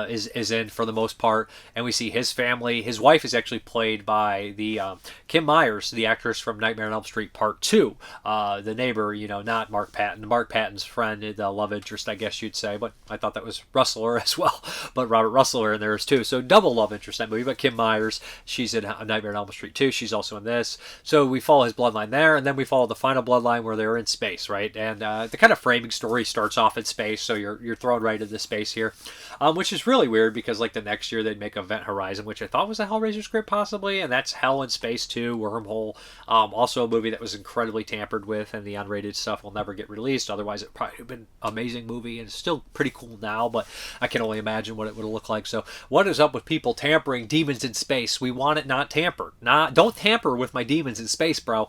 is in for the most part, and we see his family. His wife is actually played by the Kim Myers, the actress from Nightmare on Elm Street Part 2, the neighbor, not Mark Patton, Mark Patton's friend, the love interest, I guess you'd say, but I thought that was Russler as well, but Robert Russler in there is too, so double love interest in that movie. But Kim Myers, she's in Nightmare on Elm Street 2. She's also in this. So we follow his bloodline there, and then we follow the final bloodline where they're in space, right? And the kind of framing story starts off in space, so you're thrown right into space here, which is really weird because like the next year they'd make Event Horizon, which I thought was a Hellraiser script possibly, and that's Hell in Space 2, Wormhole. Also a movie that was incredibly tampered with, and the unrated stuff will never get released. Otherwise, it probably would have been an amazing movie, and it's still pretty cool now, but I can only imagine what it would have looked like. So what is up with people tampering demons in space? We want it not tampered. Don't tamper with my demons in space, bro.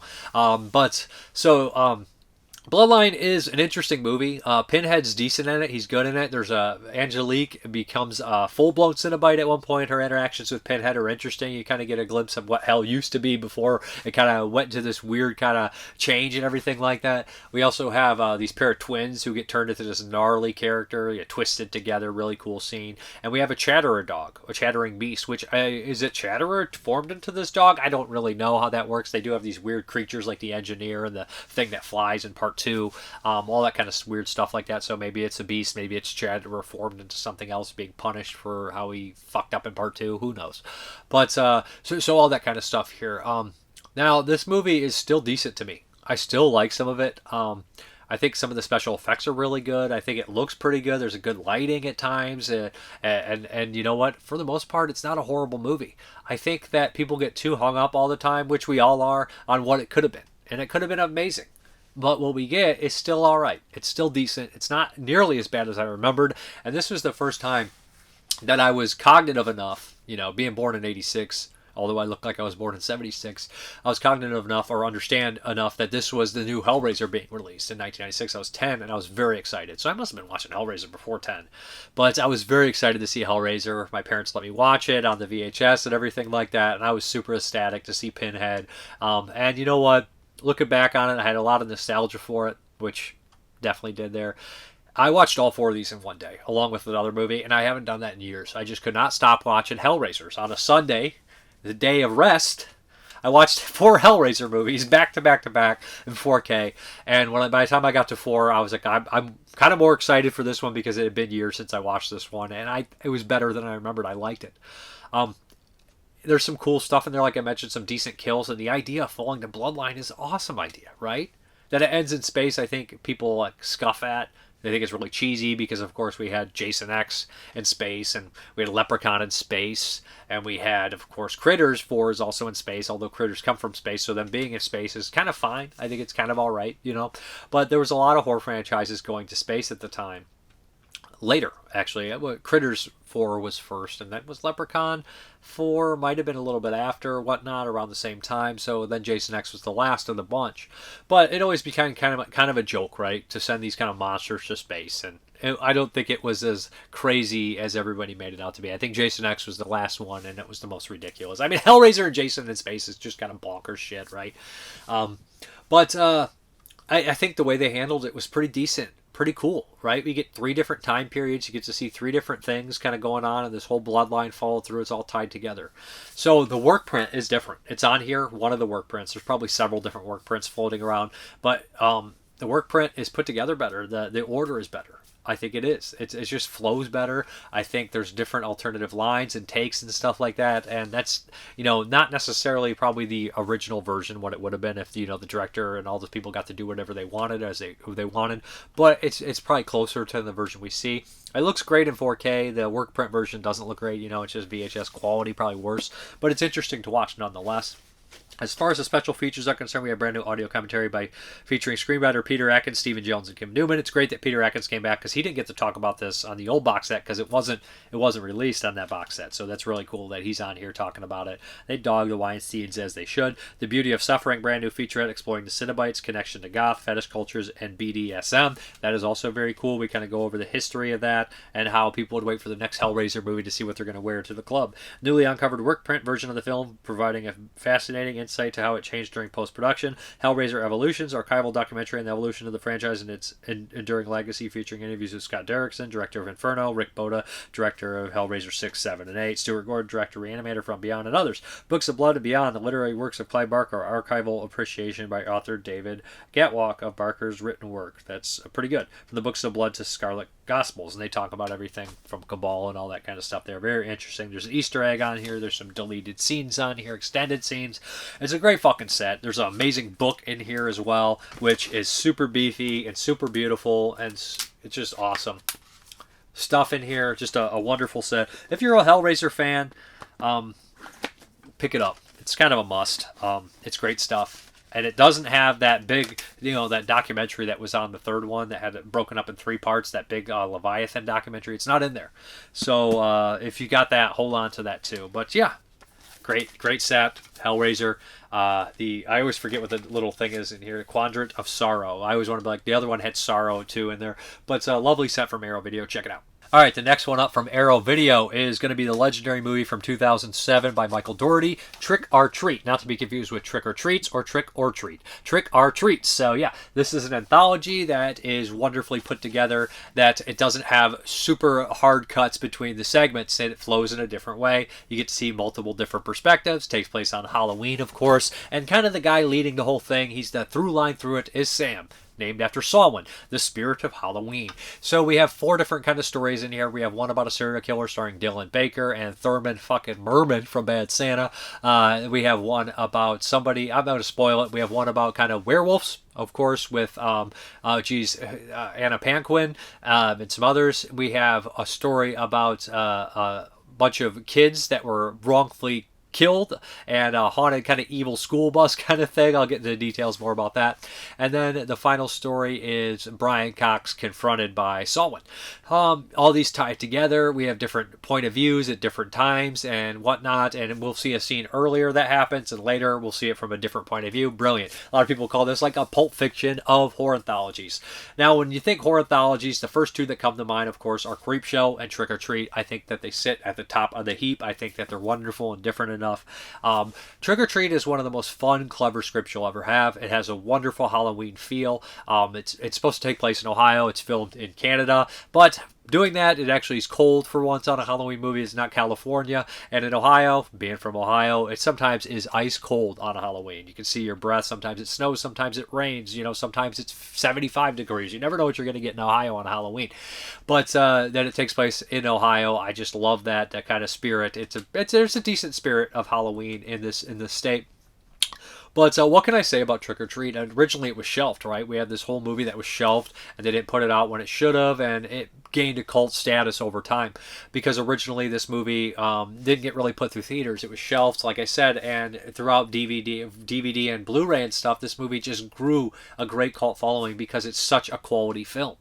Bloodline is an interesting movie. Pinhead's decent in it. He's good in it. There's Angelique becomes a full-blown Cenobite at one point. Her interactions with Pinhead are interesting. You kind of get a glimpse of what hell used to be before it kind of went to this weird kind of change and everything like that. We also have these pair of twins who get turned into this gnarly character, get twisted together. Really cool scene. And we have a Chatterer dog, a Chattering Beast, which is it Chatterer formed into this dog? I don't really know how that works. They do have these weird creatures like the Engineer and the thing that flies in part 2, all that kind of weird stuff like that. So maybe it's a beast, maybe it's Chad reformed into something else, being punished for how he fucked up in part 2. Who knows? But so all that kind of stuff here. Now this movie is still decent to me. I still like some of it. I think some of the special effects are really good. I think it looks pretty good. There's a good lighting at times, and you know what? For the most part, it's not a horrible movie. I think that people get too hung up all the time, which we all are, on what it could have been, and it could have been amazing. But what we get is still all right. It's still decent. It's not nearly as bad as I remembered, and this was the first time that I was cognitive enough, being born in '86. Although I look like I was born in '76, I was cognitive enough or understand enough that this was the new Hellraiser being released in 1996. I was 10 and I was very excited. So I must have been watching Hellraiser before 10. But I was very excited to see Hellraiser. My parents let me watch it on the VHS and everything like that. And I was super ecstatic to see Pinhead. And you know what? Looking back on it, I had a lot of nostalgia for it, which definitely did there. I watched all 4 of these in one day, along with another movie. And I haven't done that in years. I just could not stop watching Hellraisers on a Sunday. The day of rest, I watched 4 Hellraiser movies back to back to back in 4K. And by the time I got to 4, I was like, I'm kind of more excited for this one because it had been years since I watched this one, and it was better than I remembered. I liked it. There's some cool stuff in there, like I mentioned, some decent kills, and the idea of falling to Bloodline is an awesome idea, right? That it ends in space, I think people scoff at. They think it's really cheesy because, of course, we had Jason X in space, and we had Leprechaun in space, and we had, of course, Critters 4 is also in space, although Critters come from space, so them being in space is kind of fine. I think it's kind of all right, But there was a lot of horror franchises going to space at the time. Later, actually. Critters 4 was first, and then was Leprechaun 4, might have been a little bit after, whatnot, around the same time. So then Jason X was the last of the bunch. But it always became kind of a joke, right, to send these kind of monsters to space. And I don't think it was as crazy as everybody made it out to be. I think Jason X was the last one, and it was the most ridiculous. I mean, Hellraiser and Jason in space is just kind of bonkers shit, right? But I think the way they handled it was pretty decent. Pretty cool, right? We get 3 different time periods. You get to see 3 different things kind of going on, and this whole bloodline follow through. It's all tied together. So the work print is different. It's on here, one of the work prints. There's probably several different work prints floating around, but the work print is put together better. The order is better. I think it is. It just flows better. I think there's different alternative lines and takes and stuff like that, and that's not necessarily probably the original version what it would have been if the director and all the people got to do whatever they wanted who they wanted, but it's probably closer to the version we see. It looks great in 4K. The work print version doesn't look great. It's just VHS quality, probably worse, but it's interesting to watch nonetheless. As far as the special features are concerned, we have brand new audio commentary featuring screenwriter Peter Atkins, Stephen Jones, and Kim Newman. It's great that Peter Atkins came back because he didn't get to talk about this on the old box set because it wasn't released on that box set. So that's really cool that he's on here talking about it. They dog the Weinsteins as they should. The Beauty of Suffering, brand new featurette exploring the Cenobites, connection to goth, fetish cultures, and BDSM. That is also very cool. We kind of go over the history of that and how people would wait for the next Hellraiser movie to see what they're going to wear to the club. Newly uncovered work print version of the film, providing a fascinating insight to how it changed during post-production. Hellraiser Evolutions, archival documentary on the evolution of the franchise and its enduring legacy, featuring interviews with Scott Derrickson, director of Inferno, Rick Boda, director of Hellraiser 6, 7, and 8, Stuart Gordon, director Reanimator, From Beyond, and others. Books of Blood and Beyond, the literary works of Clive Barker, archival appreciation by author David Gatwalk of Barker's written work. That's pretty good. From the Books of Blood to Scarlet Gospels, and they talk about everything from Cabal and all that kind of stuff. They're very interesting. There's an Easter egg on here. There's some deleted scenes on here, extended scenes. It's a great fucking set. There's an amazing book in here as well, which is super beefy and super beautiful, and it's just awesome stuff in here. Just a wonderful set. If you're a Hellraiser fan, pick it up. It's kind of a must. It's great stuff. And it doesn't have that big, that documentary that was on the third one that had it broken up in 3 parts, that big Leviathan documentary. It's not in there. So if you got that, hold on to that too. But yeah, great set, Hellraiser. I always forget what the little thing is in here, Quadrant of Sorrow. I always want to be like, the other one had Sorrow too in there. But it's a lovely set from Arrow Video. Check it out. All right, the next one up from Arrow Video is going to be the legendary movie from 2007 by Michael Dougherty, Trick or Treat. Not to be confused with Trick or Treats or Trick or Treat. Trick or Treats. So yeah, this is an anthology that is wonderfully put together, that it doesn't have super hard cuts between the segments, and it flows in a different way. You get to see multiple different perspectives. Takes place on Halloween, of course, and kind of the guy leading the whole thing, he's the through line through it, is Sam. named after Samhain, the spirit of Halloween. So we have 4 different kind of stories in here. We have one about a serial killer starring Dylan Baker and Thurman fucking Merman from Bad Santa. We have one about somebody, I'm not going to spoil it. We have one about kind of werewolves, of course, with Anna Paquin and some others. We have a story about a bunch of kids that were wrongfully killed and a haunted kind of evil school bus kind of thing. I'll get into the details more about that. And then the final story is Brian Cox confronted by Samhain. All these tied together. We have different point of views at different times and whatnot, and we'll see a scene earlier that happens, and later we'll see it from a different point of view. Brilliant. A lot of people call this like a Pulp Fiction of horror anthologies. Now, when you think horror anthologies, the first 2 that come to mind, of course, are Creepshow and Trick or Treat. I think that they sit at the top of the heap. I think that they're wonderful and different enough. Trick or Treat is one of the most fun, clever scripts you'll ever have. It has a wonderful Halloween feel. It's supposed to take place in Ohio. It's filmed in Canada, but doing that, it actually is cold for once on a Halloween movie. It's not California. And in Ohio, being from Ohio, it sometimes is ice cold on a Halloween. You can see your breath. Sometimes it snows. Sometimes it rains. Sometimes it's 75 degrees. You never know what you're going to get in Ohio on Halloween. But then it takes place in Ohio. I just love that kind of spirit. There's a decent spirit of Halloween in this state. But what can I say about Trick or Treat? Originally, it was shelved, right? We had this whole movie that was shelved, and they didn't put it out when it should have, and it gained a cult status over time. Because originally, this movie didn't get really put through theaters. It was shelved, like I said, and throughout DVD and Blu-ray and stuff, this movie just grew a great cult following because it's such a quality film.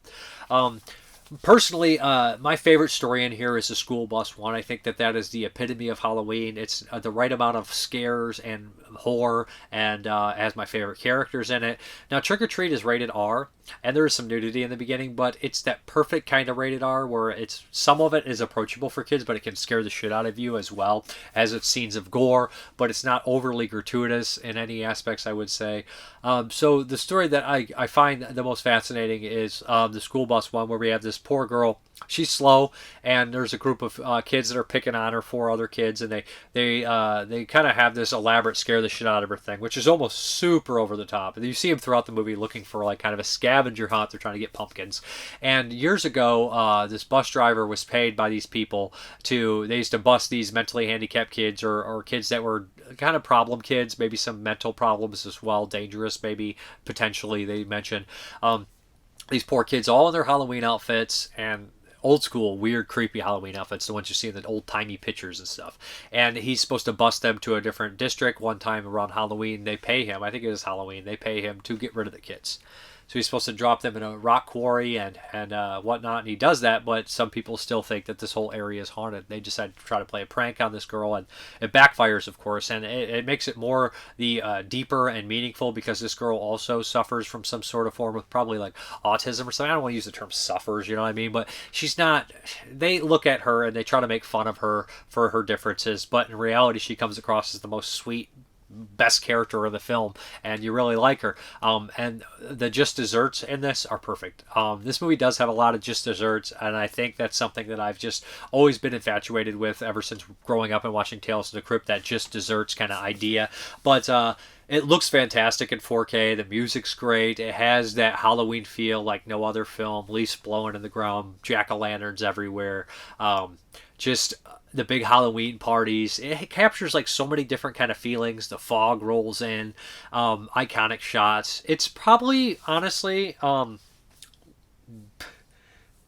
Personally, my favorite story in here is the school bus one. I think that is the epitome of Halloween. It's the right amount of scares and horror, and has my favorite characters in it. Now, Trick or Treat is rated R, and there is some nudity in the beginning, but it's that perfect kind of rated R where some of it is approachable for kids, but it can scare the shit out of you as well, as it's scenes of gore, but it's not overly gratuitous in any aspects, I would say. So the story that I find the most fascinating is the school bus one, where we have this poor girl. She's slow, and there's a group of kids that are picking on her, 4 other kids, and they kind of have this elaborate scare the shit out of her thing, which is almost super over the top. And you see them throughout the movie looking for like kind of a scavenger hunt. They're trying to get pumpkins. And years ago, this bus driver was paid by these people they used to bus these mentally handicapped kids or kids that were kind of problem kids, maybe some mental problems as well, dangerous maybe, potentially, they mentioned. These poor kids all in their Halloween outfits, and old school, weird, creepy Halloween outfits, the ones you see in the old-timey pictures and stuff. And he's supposed to bus them to a different district one time around Halloween. They pay him, I think it is Halloween, they pay him to get rid of the kids. So he's supposed to drop them in a rock quarry and whatnot, and he does that, but some people still think that this whole area is haunted. They decide to try to play a prank on this girl, and it backfires, of course, and it makes it more deeper and meaningful, because this girl also suffers from some sort of form of probably like autism or something. I don't want to use the term suffers, you know what I mean? But she's not... They look at her and they try to make fun of her for her differences, but in reality she comes across as the most sweet, best character in the film, and you really like her. And the just desserts in this are perfect. This movie does have a lot of just desserts, and I think that's something that I've just always been infatuated with ever since growing up and watching Tales from the Crypt, that just desserts kind of idea. But it looks fantastic in 4K. The music's great. It has that Halloween feel like no other film. Leaves blowing in the ground, jack-o'-lanterns everywhere. Just the big Halloween parties. It captures like so many different kind of feelings. The fog rolls in. Iconic shots. It's probably, honestly,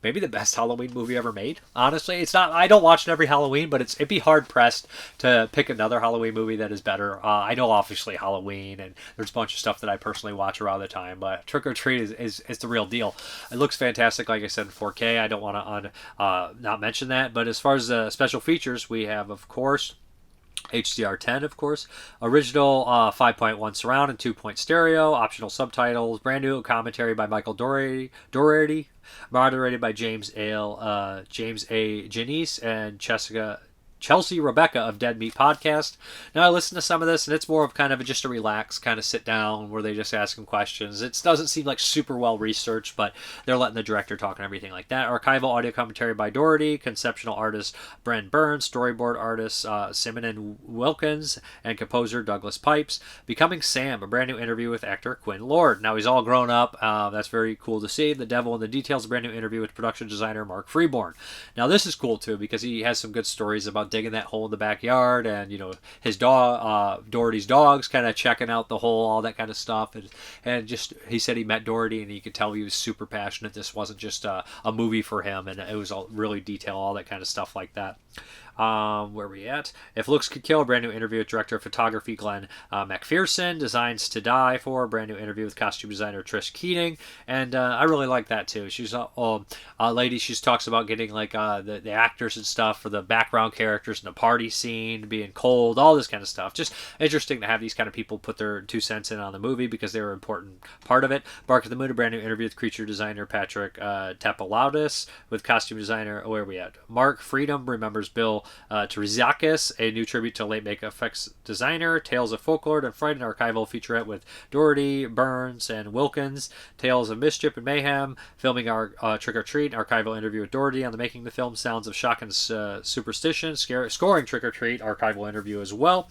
maybe the best Halloween movie ever made. Honestly, it's not. I don't watch it every Halloween, but it'd be hard pressed to pick another Halloween movie that is better. I know obviously Halloween, and there's a bunch of stuff that I personally watch around the time, but Trick or Treat is the real deal. It looks fantastic, like I said, in 4K. I don't want to not mention that. But as far as the special features, we have, of course, HDR10, of course, original 5.1 surround and 2-point stereo, optional subtitles, brand new commentary by Michael Dougherty, moderated by James A. Janice and Jessica Chelsea Rebecca of Dead Meat Podcast. Now, I listened to some of this, and it's more of kind of just a relax, kind of sit down where they just ask him questions. It doesn't seem like super well researched, but they're letting the director talk and everything like that. Archival audio commentary by Dougherty, conceptual artist Bren Burns, storyboard artist Simon Wilkins, and composer Douglas Pipes. Becoming Sam, a brand new interview with actor Quinn Lord. Now, he's all grown up. That's very cool to see. The Devil in the Details, a brand new interview with production designer Mark Freeborn. Now, this is cool, too, because he has some good stories about digging that hole in the backyard, and his dog, Dougherty's dogs, kind of checking out the hole, all that kind of stuff, and just he said he met Dougherty, and you could tell he was super passionate. This wasn't just a movie for him, and it was all really detailed, all that kind of stuff like that. Where are we at? If Looks Could Kill, a brand new interview with director of photography Glenn McPherson. Designs to Die For, a brand new interview with costume designer Trish Keating. And I really like that too. She's a lady, she talks about getting like the actors and stuff for the background characters in the party scene, being cold, all this kind of stuff. Just interesting to have these kind of people put their 2 cents in on the movie because they were an important part of it. Bark at the Moon, a brand new interview with creature designer Patrick Tapalaudis, with costume designer, where are we at? Mark Freedom remembers Bill Terizakis, a new tribute to late makeup effects designer. Tales of Folklore and Fright, an archival featurette with Dougherty, Burns, and Wilkins. Tales of Mischief and Mayhem, filming our Trick or Treat, archival interview with Dougherty on the making of the film. Sounds of Shock and Superstition, scoring Trick or Treat, archival interview as well.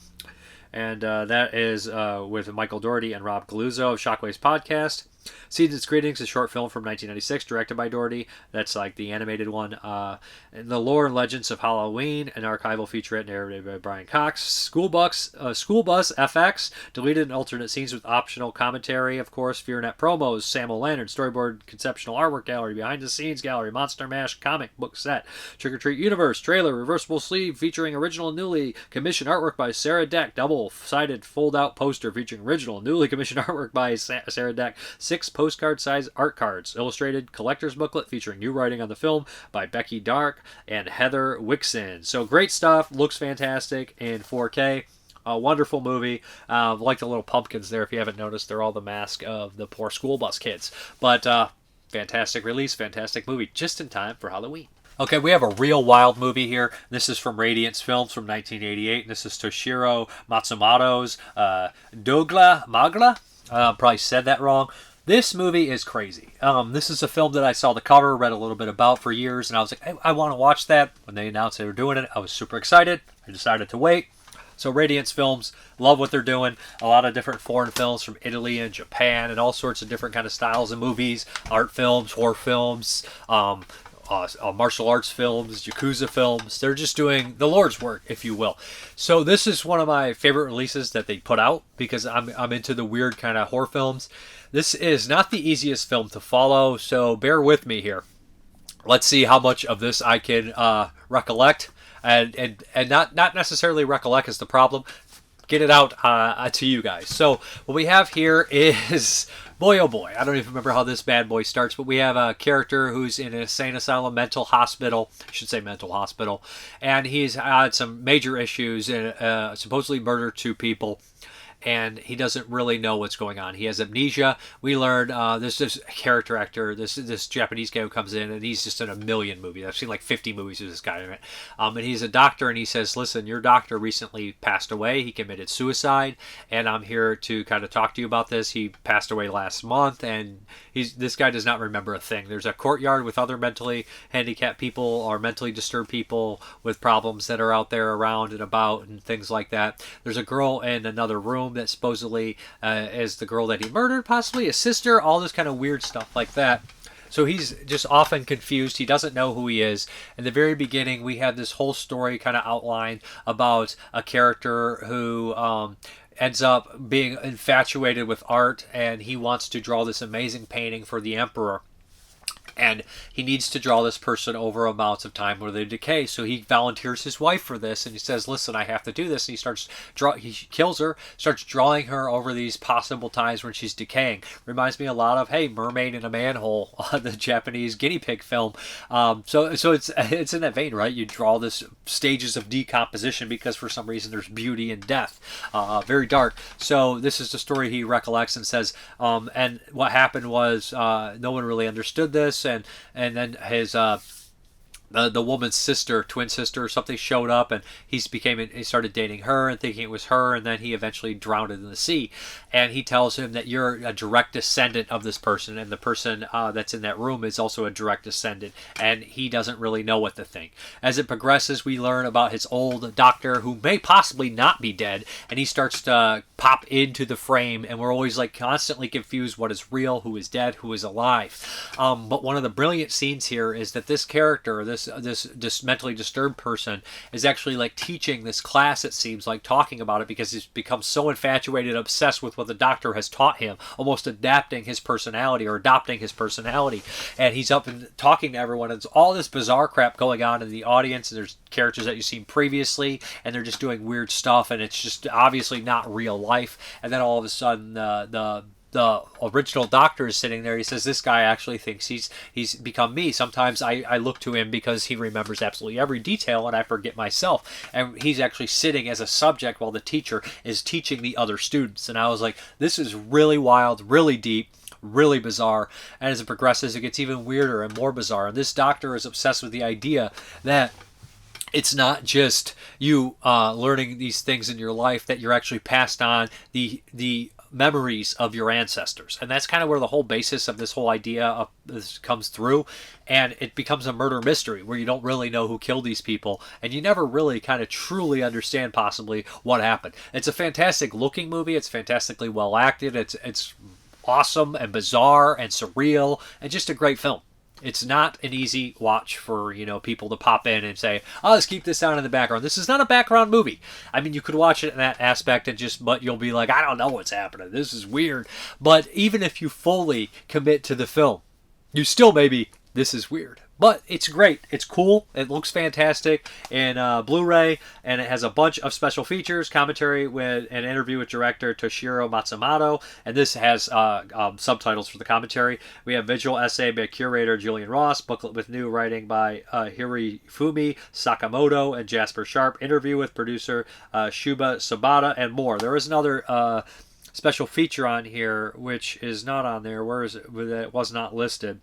And that is with Michael Dougherty and Rob Galuzzo of Shockwave's podcast. Season's Greetings, a short film from 1996, directed by Dougherty. That's like the animated one. The Lore and Legends of Halloween, an archival featurette narrated by Brian Cox. School Bus FX, deleted and alternate scenes with optional commentary, of course. FearNet promos, Sam O'Lantern, storyboard, conceptual artwork gallery, behind the scenes gallery, Monster Mash comic book set, Trick or Treat Universe trailer, reversible sleeve featuring original newly commissioned artwork by Sarah Deck, double-sided fold-out poster featuring original newly commissioned artwork by Sarah Deck, 6 postcard-size art cards, illustrated collector's booklet featuring new writing on the film by Becky Dark and Heather Wixon. So great stuff, looks fantastic in 4K. A wonderful movie. Like the little pumpkins there, if you haven't noticed, they're all the mask of the poor school bus kids. But fantastic release, fantastic movie, just in time for Halloween. Okay, we have a real wild movie here. This is from Radiance Films from 1988. This is Toshio Matsumoto's Magra. Probably said that wrong. This movie is crazy. This is a film that I saw the cover, read a little bit about for years, and I was like, I want to watch that. When they announced they were doing it, I was super excited. I decided to wait. So Radiance Films, love what they're doing. A lot of different foreign films from Italy and Japan and all sorts of different kind of styles of movies, art films, horror films, martial arts films, Yakuza films. They're just doing the Lord's work, if you will. So this is one of my favorite releases that they put out because I'm into the weird kind of horror films. This is not the easiest film to follow, so bear with me here. Let's see how much of this I can recollect, and not necessarily recollect is the problem. Get it out to you guys. So what we have here is, boy oh boy, I don't even remember how this bad boy starts, but we have a character who's in an insane asylum, mental hospital, and he's had some major issues and supposedly murdered 2 people. And he doesn't really know what's going on. He has amnesia. We learned this character actor, this Japanese guy who comes in, and he's just in a million movies. I've seen like 50 movies with this guy in it. And he's a doctor, and he says, listen, your doctor recently passed away. He committed suicide, and I'm here to kind of talk to you about this. He passed away last month, and this guy does not remember a thing. There's a courtyard with other mentally handicapped people or mentally disturbed people with problems that are out there around and about and things like that. There's a girl in another room that supposedly is the girl that he murdered, possibly a sister, all this kind of weird stuff like that. So he's just often confused. He doesn't know who he is. In the very beginning, we have this whole story kind of outlined about a character who ends up being infatuated with art, and he wants to draw this amazing painting for the emperor. And he needs to draw this person over amounts of time where they decay. So he volunteers his wife for this, and he says, listen, I have to do this. And he kills her, starts drawing her over these possible times when she's decaying. Reminds me a lot of, hey, Mermaid in a Manhole, the Japanese guinea pig film. So it's in that vein, right? You draw this stages of decomposition because for some reason there's beauty in death. Very dark. So this is the story he recollects and says, and what happened was no one really understood this. And then his the woman's sister, twin sister or something, showed up, and he started dating her and thinking it was her, and then he eventually drowned in the sea. And he tells him that you're a direct descendant of this person, and the person that's in that room is also a direct descendant, and he doesn't really know what to think. As it progresses, we learn about his old doctor, who may possibly not be dead, and he starts to pop into the frame, and we're always like constantly confused what is real, who is dead, who is alive. But one of the brilliant scenes here is that this character, this mentally disturbed person, is actually like teaching this class, it seems like, talking about it, because he's become so infatuated, obsessed with what the doctor has taught him, almost adopting his personality, and he's up and talking to everyone. It's all this bizarre crap going on in the audience, and there's characters that you've seen previously, and they're just doing weird stuff, and it's just obviously not real life. And then all of a sudden the original doctor is sitting there. He says, this guy actually thinks he's become me. Sometimes I look to him because he remembers absolutely every detail, and I forget myself. And he's actually sitting as a subject while the teacher is teaching the other students. And I was like, this is really wild, really deep, really bizarre. And as it progresses, it gets even weirder and more bizarre. And this doctor is obsessed with the idea that it's not just you learning these things in your life, that you're actually passed on the memories of your ancestors. And that's kind of where the whole basis of this whole idea of this comes through. And it becomes a murder mystery where you don't really know who killed these people, and you never really kind of truly understand possibly what happened. It's a fantastic looking movie. It's fantastically well acted. It's awesome and bizarre and surreal, and just a great film. It's not an easy watch for, people to pop in and say, oh, let's keep this on in the background. This is not a background movie. I mean, you could watch it in that aspect but you'll be like, I don't know what's happening. This is weird. But even if you fully commit to the film, you still maybe, this is weird. But it's great. It's cool. It looks fantastic in Blu-ray, and it has a bunch of special features, commentary with an interview with director Toshio Matsumoto, and this has subtitles for the commentary. We have visual essay by curator Julian Ross, booklet with new writing by Hirofumi Sakamoto and Jasper Sharp, interview with producer Shuba Sabata, and more. There is another special feature on here, which is not on there. Where is it? It was not listed.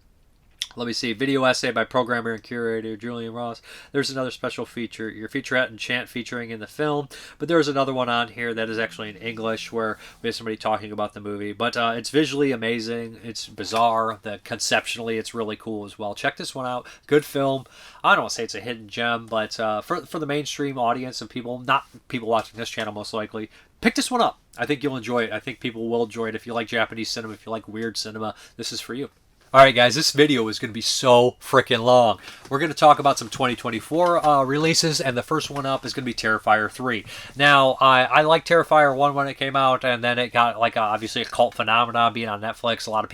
Let me see. Video essay by programmer and curator Julian Ross. There's another special feature, your featurette and chant featuring in the film. But there's another one on here that is actually in English, where we have somebody talking about the movie. But it's visually amazing. It's bizarre. Conceptually, it's really cool as well. Check this one out. Good film. I don't want to say it's a hidden gem, but for the mainstream audience of people, not people watching this channel most likely, pick this one up. I think you'll enjoy it. I think people will enjoy it. If you like Japanese cinema, if you like weird cinema, this is for you. Alright guys, this video is going to be so freaking long. We're going to talk about some 2024 releases, and the first one up is going to be Terrifier 3. Now, I liked Terrifier 1 when it came out, and then it got obviously a cult phenomenon being on Netflix. A lot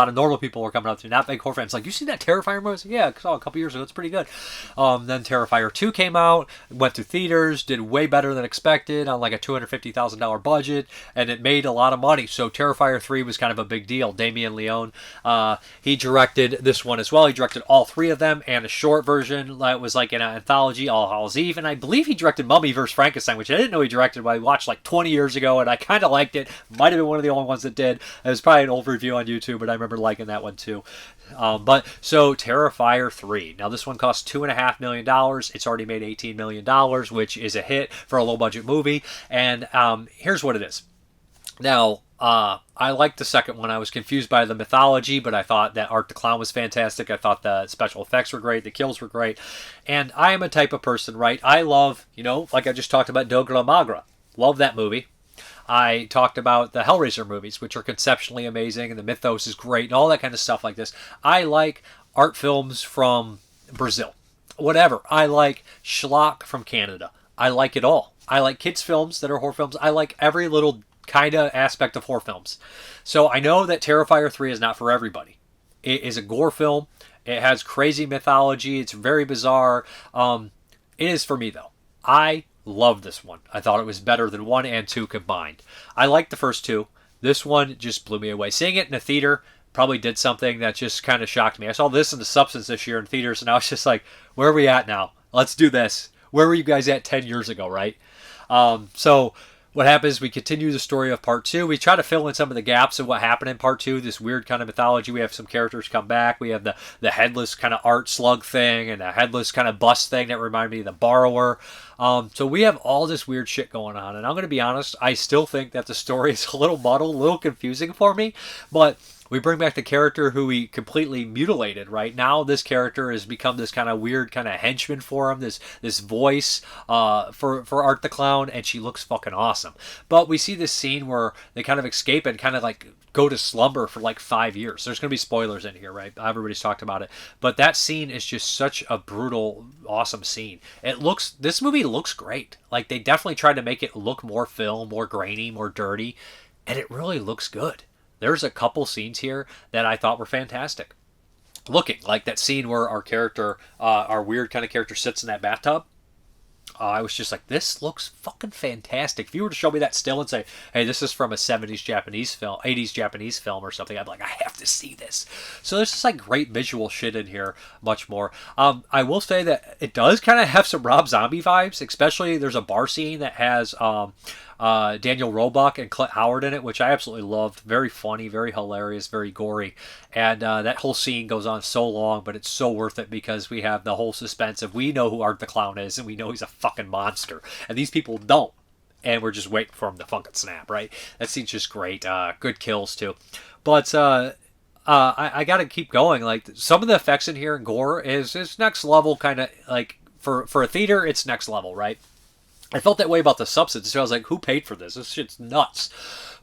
of normal people were coming up to me, not big horror fans, like, you seen that Terrifier movie? Yeah, I saw it a couple years ago, it's pretty good. Then Terrifier 2 came out, went to theaters, did way better than expected on like a $250,000 budget, and it made a lot of money. So Terrifier 3 was kind of a big deal. Damien Leone, he directed this one as well. He directed all three of them, and a short version that was like an anthology, All Hallows Eve. And I believe he directed Mummy vs. Frankenstein, which I didn't know he directed, but I watched like 20 years ago, and I kind of liked it. Might have been one of the only ones that did. It was probably an old review on YouTube, but I remember liking that one too. So Terrifier 3. Now this one cost $2.5 million. It's already made $18 million, which is a hit for a low-budget movie. And here's what it is. Now, I liked the second one. I was confused by the mythology, but I thought that Art the Clown was fantastic. I thought the special effects were great. The kills were great. And I am a type of person, right? I love, like I just talked about Dogra Magra. Love that movie. I talked about the Hellraiser movies, which are conceptually amazing, and the mythos is great, and all that kind of stuff like this. I like art films from Brazil. Whatever. I like schlock from Canada. I like it all. I like kids' films that are horror films. I like every little kind of aspect of horror films. So I know that Terrifier 3 is not for everybody. It is a gore film. It has crazy mythology. It's very bizarre. It is for me, though. I love this one. I thought it was better than 1 and 2 combined. I liked the first two. This one just blew me away. Seeing it in a theater probably did something that just kind of shocked me. I saw this in The Substance this year in theaters, and I was just like, where are we at now? Let's do this. Where were you guys at 10 years ago, right? So what happens, we continue the story of part 2. We try to fill in some of the gaps of what happened in part 2, this weird kind of mythology. We have some characters come back. We have the headless kind of art slug thing and a headless kind of bus thing that reminded me of the Borrower. So we have all this weird shit going on. And I'm going to be honest, I still think that the story is a little muddled, a little confusing for me. But we bring back the character who we completely mutilated, right? Now this character has become this kind of weird kind of henchman for him, this voice for Art the Clown, and she looks fucking awesome. But we see this scene where they kind of escape and kind of like go to slumber for like 5 years. There's going to be spoilers in here, right? Everybody's talked about it. But that scene is just such a brutal, awesome scene. This movie looks great. Like, they definitely tried to make it look more film, more grainy, more dirty, and it really looks good. There's a couple scenes here that I thought were fantastic. Looking like that scene where our character, our weird kind of character, sits in that bathtub. I was just like, this looks fucking fantastic. If you were to show me that still and say, hey, this is from a 70s Japanese film, 80s Japanese film or something, I'd be like, I have to see this. So there's just like great visual shit in here, much more. I will say that it does kind of have some Rob Zombie vibes, especially there's a bar scene that has Daniel Roebuck and Clint Howard in it, which I absolutely loved. Very funny, very hilarious, very gory. And that whole scene goes on so long, but it's so worth it because we have the whole suspense of we know who Art the Clown is and we know he's a fucking monster. And these people don't. And we're just waiting for him to fucking snap, right? That scene's just great. Good kills, too. But I got to keep going. Like, some of the effects in here and gore is next level, kind of like for a theater, it's next level, right? I felt that way about The Substance. So I was like, who paid for this? This shit's nuts.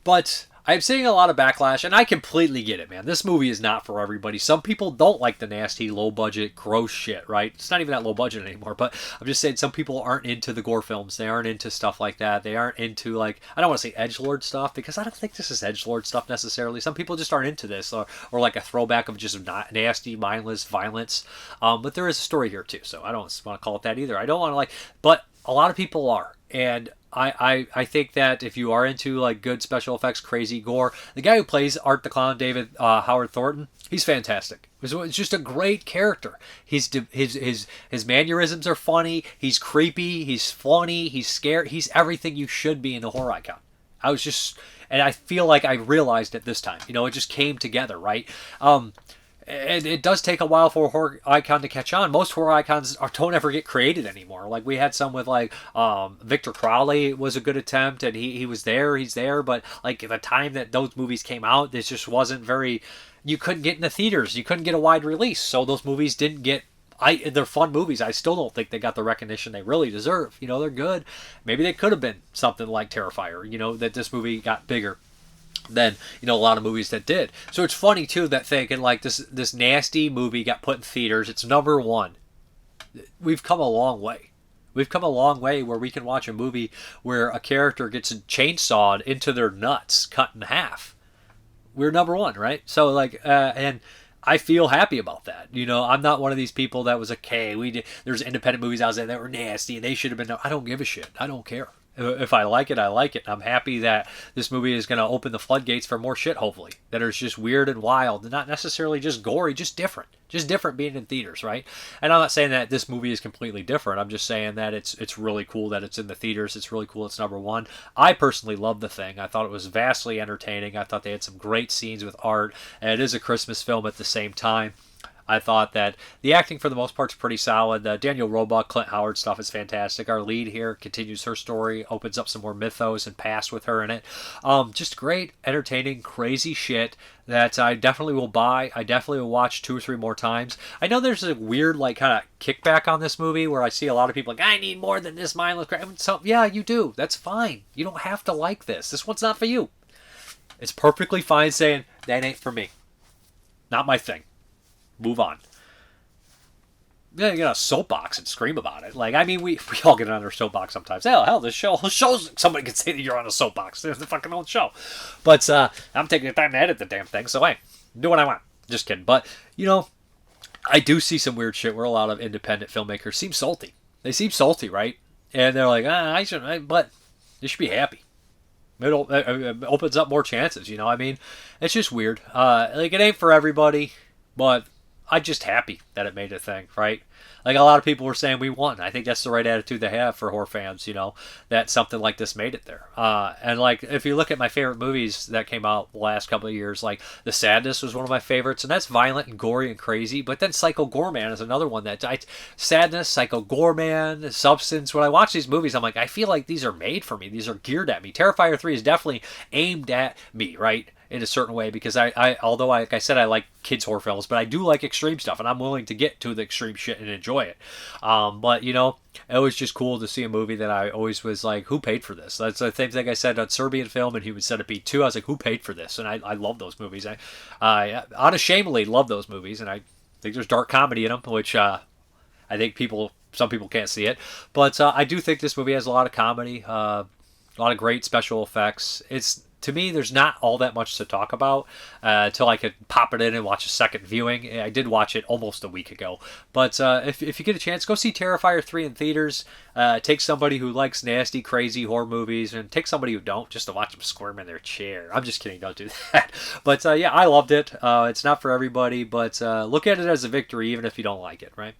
But I'm seeing a lot of backlash, and I completely get it, man. This movie is not for everybody. Some people don't like the nasty, low-budget, gross shit, right? It's not even that low-budget anymore, but I'm just saying some people aren't into the gore films. They aren't into stuff like that. They aren't into, like, I don't want to say edgelord stuff, because I don't think this is edgelord stuff necessarily. Some people just aren't into this, or like a throwback of just nasty, mindless violence. But there is a story here, too, so I don't want to call it that either. I don't want to, like, but a lot of people are, and I think that if you are into like good special effects, crazy gore, the guy who plays Art the Clown, David Howard Thornton, he's fantastic. It's just a great character. His mannerisms are funny. He's creepy. He's funny. He's scared. He's everything you should be in a horror icon. And I feel like I realized it this time. You know, it just came together, right? And it does take a while for a horror icon to catch on. Most horror icons don't ever get created anymore. Like, we had some with, like, Victor Crowley was a good attempt, and he's there, but, like, at the time that those movies came out, this just wasn't very... You couldn't get in the theaters. You couldn't get a wide release, so those movies didn't get... They're fun movies. I still don't think they got the recognition they really deserve. You know, they're good. Maybe they could have been something like Terrifier, you know, that this movie got bigger than, you know, a lot of movies that did. So it's funny too that thinking like this nasty movie got put in theaters. It's number one. We've come a long way. We've come a long way where we can watch a movie where a character gets chainsawed into their nuts, cut in half. We're number one, right? So like, and I feel happy about that. You know, I'm not one of these people that was okay. There's independent movies out there that were nasty and they should have been. I don't give a shit. I don't care. If I like it, I like it. I'm happy that this movie is going to open the floodgates for more shit, hopefully. That is just weird and wild. And not necessarily just gory, just different. Just different being in theaters, right? And I'm not saying that this movie is completely different. I'm just saying that it's really cool that it's in the theaters. It's really cool it's number one. I personally love The Thing. I thought it was vastly entertaining. I thought they had some great scenes with art. And it is a Christmas film at the same time. I thought that the acting for the most part is pretty solid. Daniel Roebuck, Clint Howard stuff is fantastic. Our lead here continues her story, opens up some more mythos and past with her in it. Just great, entertaining, crazy shit that I definitely will buy. I definitely will watch 2 or 3 more times. I know there's a weird like kind of kickback on this movie where I see a lot of people like, I need more than this mindless crap. So yeah, you do. That's fine. You don't have to like this. This one's not for you. It's perfectly fine saying, that ain't for me. Not my thing. Move on. Yeah, you get a soapbox and scream about it. Like, I mean, we all get on our soapbox sometimes. Hell, this shows somebody can say that you're on a soapbox. It's the fucking old show. But I'm taking the time to edit the damn thing, so hey, do what I want. Just kidding. But, you know, I do see some weird shit where a lot of independent filmmakers seem salty. They seem salty, right? And they're like, I shouldn't, but they should be happy. It opens up more chances, you know? I mean, it's just weird. Like, it ain't for everybody, but I'm just happy that it made a thing, right? Like a lot of people were saying we won. I think that's the right attitude to have for horror fans, that something like this made it there. And like if you look at my favorite movies that came out the last couple of years, like The Sadness was one of my favorites, and that's violent and gory and crazy. But then Psycho Goreman is another one Sadness, Psycho Goreman, Substance. When I watch these movies, I'm like, I feel like these are made for me. These are geared at me. Terrifier 3 is definitely aimed at me, right? In a certain way, because although like I said, I like kids horror films, but I do like extreme stuff, and I'm willing to get to the extreme shit and enjoy it. But it was just cool to see a movie that I always was like, who paid for this? That's the same thing I said on Serbian Film and Human Centipede 2. I was like, who paid for this? And I love those movies. I unashamedly love those movies, and I think there's dark comedy in them, which I think some people can't see it, but I do think this movie has a lot of comedy, a lot of great special effects. To me, there's not all that much to talk about until I could pop it in and watch a second viewing. I did watch it almost a week ago. But if you get a chance, go see Terrifier 3 in theaters. Take somebody who likes nasty, crazy horror movies, and take somebody who don't just to watch them squirm in their chair. I'm just kidding. Don't do that. But yeah, I loved it. It's not for everybody, but look at it as a victory even if you don't like it, right?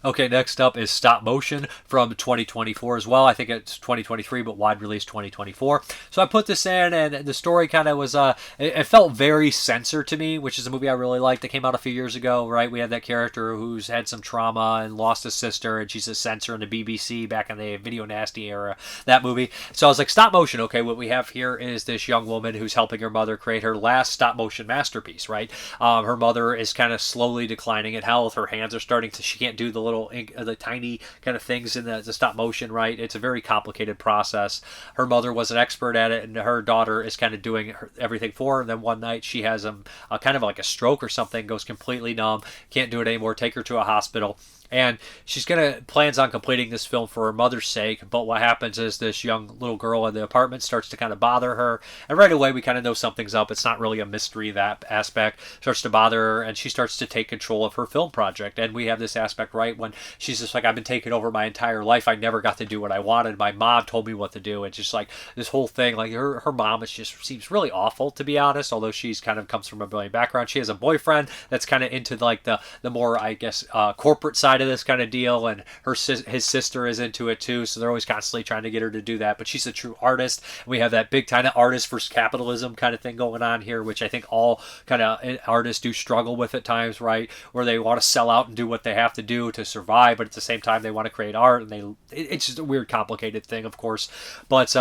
Okay, next up is Stop Motion from 2024 as well. I think it's 2023, but wide release 2024. So I put this in, and the story kind of was, it felt very Censor to me, which is a movie I really liked. It came out a few years ago, right? We had that character who's had some trauma and lost his sister, and she's a censor in the BBC back in the Video Nasty era, that movie. So I was like, Stop Motion, okay, what we have here is this young woman who's helping her mother create her last stop motion masterpiece, right? Her mother is kind of slowly declining in health. Her hands are starting to, she can't do the tiny kind of things in the stop motion, right? It's a very complicated process. Her mother was an expert at it, and her daughter is kind of doing everything for her. And then one night she has kind of like a stroke or something, goes completely numb, can't do it anymore, take her to a hospital. And she's plans on completing this film for her mother's sake, but what happens is this young little girl in the apartment starts to kind of bother her, and right away we kind of know something's up. It's not really a mystery, that aspect starts to bother her, and she starts to take control of her film project. And we have this aspect, right, when she's just like, I've been taken over my entire life, I never got to do what I wanted, my mom told me what to do. And just like this whole thing, like her mom seems really awful, to be honest, although she's kind of comes from a brilliant background. She has a boyfriend that's kind of into like the more, I guess, corporate side of this kind of deal, and his sister is into it too, so they're always constantly trying to get her to do that. But she's a true artist. We have that big kind of artist versus capitalism kind of thing going on here, which I think all kind of artists do struggle with at times, right? Where they want to sell out and do what they have to do to survive, but at the same time they want to create art, and it's just a weird, complicated thing, of course. But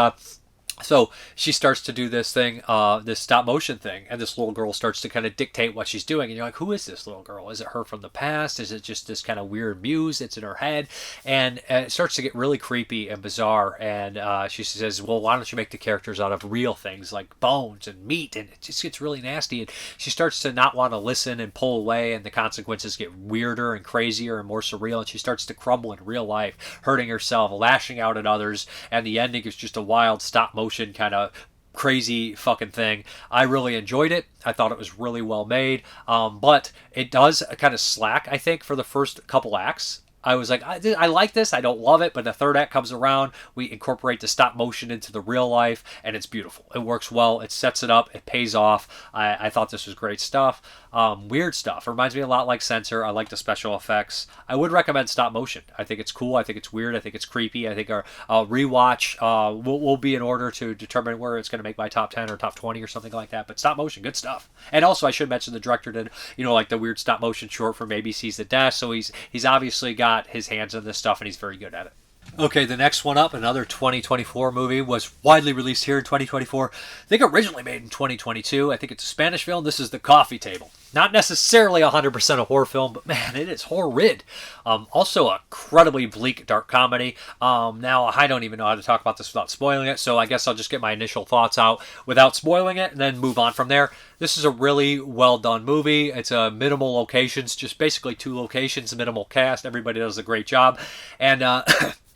so she starts to do this thing, this stop motion thing, and this little girl starts to kind of dictate what she's doing. And you're like, who is this little girl? Is it her from the past? Is it just this kind of weird muse that's in her head? And it starts to get really creepy and bizarre. And she says, well, why don't you make the characters out of real things like bones and meat? And it just gets really nasty. And she starts to not want to listen and pull away, and the consequences get weirder and crazier and more surreal. And she starts to crumble in real life, hurting herself, lashing out at others. And the ending is just a wild stop motion kind of crazy fucking thing. I really enjoyed it. I thought it was really well made, but it does kind of slack, I think, for the first couple acts. I was like, I like this. I don't love it, but the third act comes around. We incorporate the stop motion into the real life, and it's beautiful. It works well. It sets it up. It pays off. I thought this was great stuff. Weird stuff. It reminds me a lot like Censor. I like the special effects. I would recommend stop motion. I think it's cool. I think it's weird. I think it's creepy. I think our rewatch will be in order to determine where it's going to make my top 10 or top 20 or something like that. But stop motion, good stuff. And also, I should mention the director did, like the weird stop motion short from ABC's The Dash. So he's obviously got his hands on this stuff, and he's very good at it. Okay, the next one up, another 2024 movie, was widely released here in 2024. I think originally made in 2022. I think it's a Spanish film. This is The Coffee Table. Not necessarily 100% a horror film, but man, it is horrid. Also a incredibly bleak, dark comedy. Now, I don't even know how to talk about this without spoiling it, so I guess I'll just get my initial thoughts out without spoiling it, and then move on from there. This is a really well done movie. It's a minimal locations, just basically 2 locations, minimal cast. Everybody does a great job. And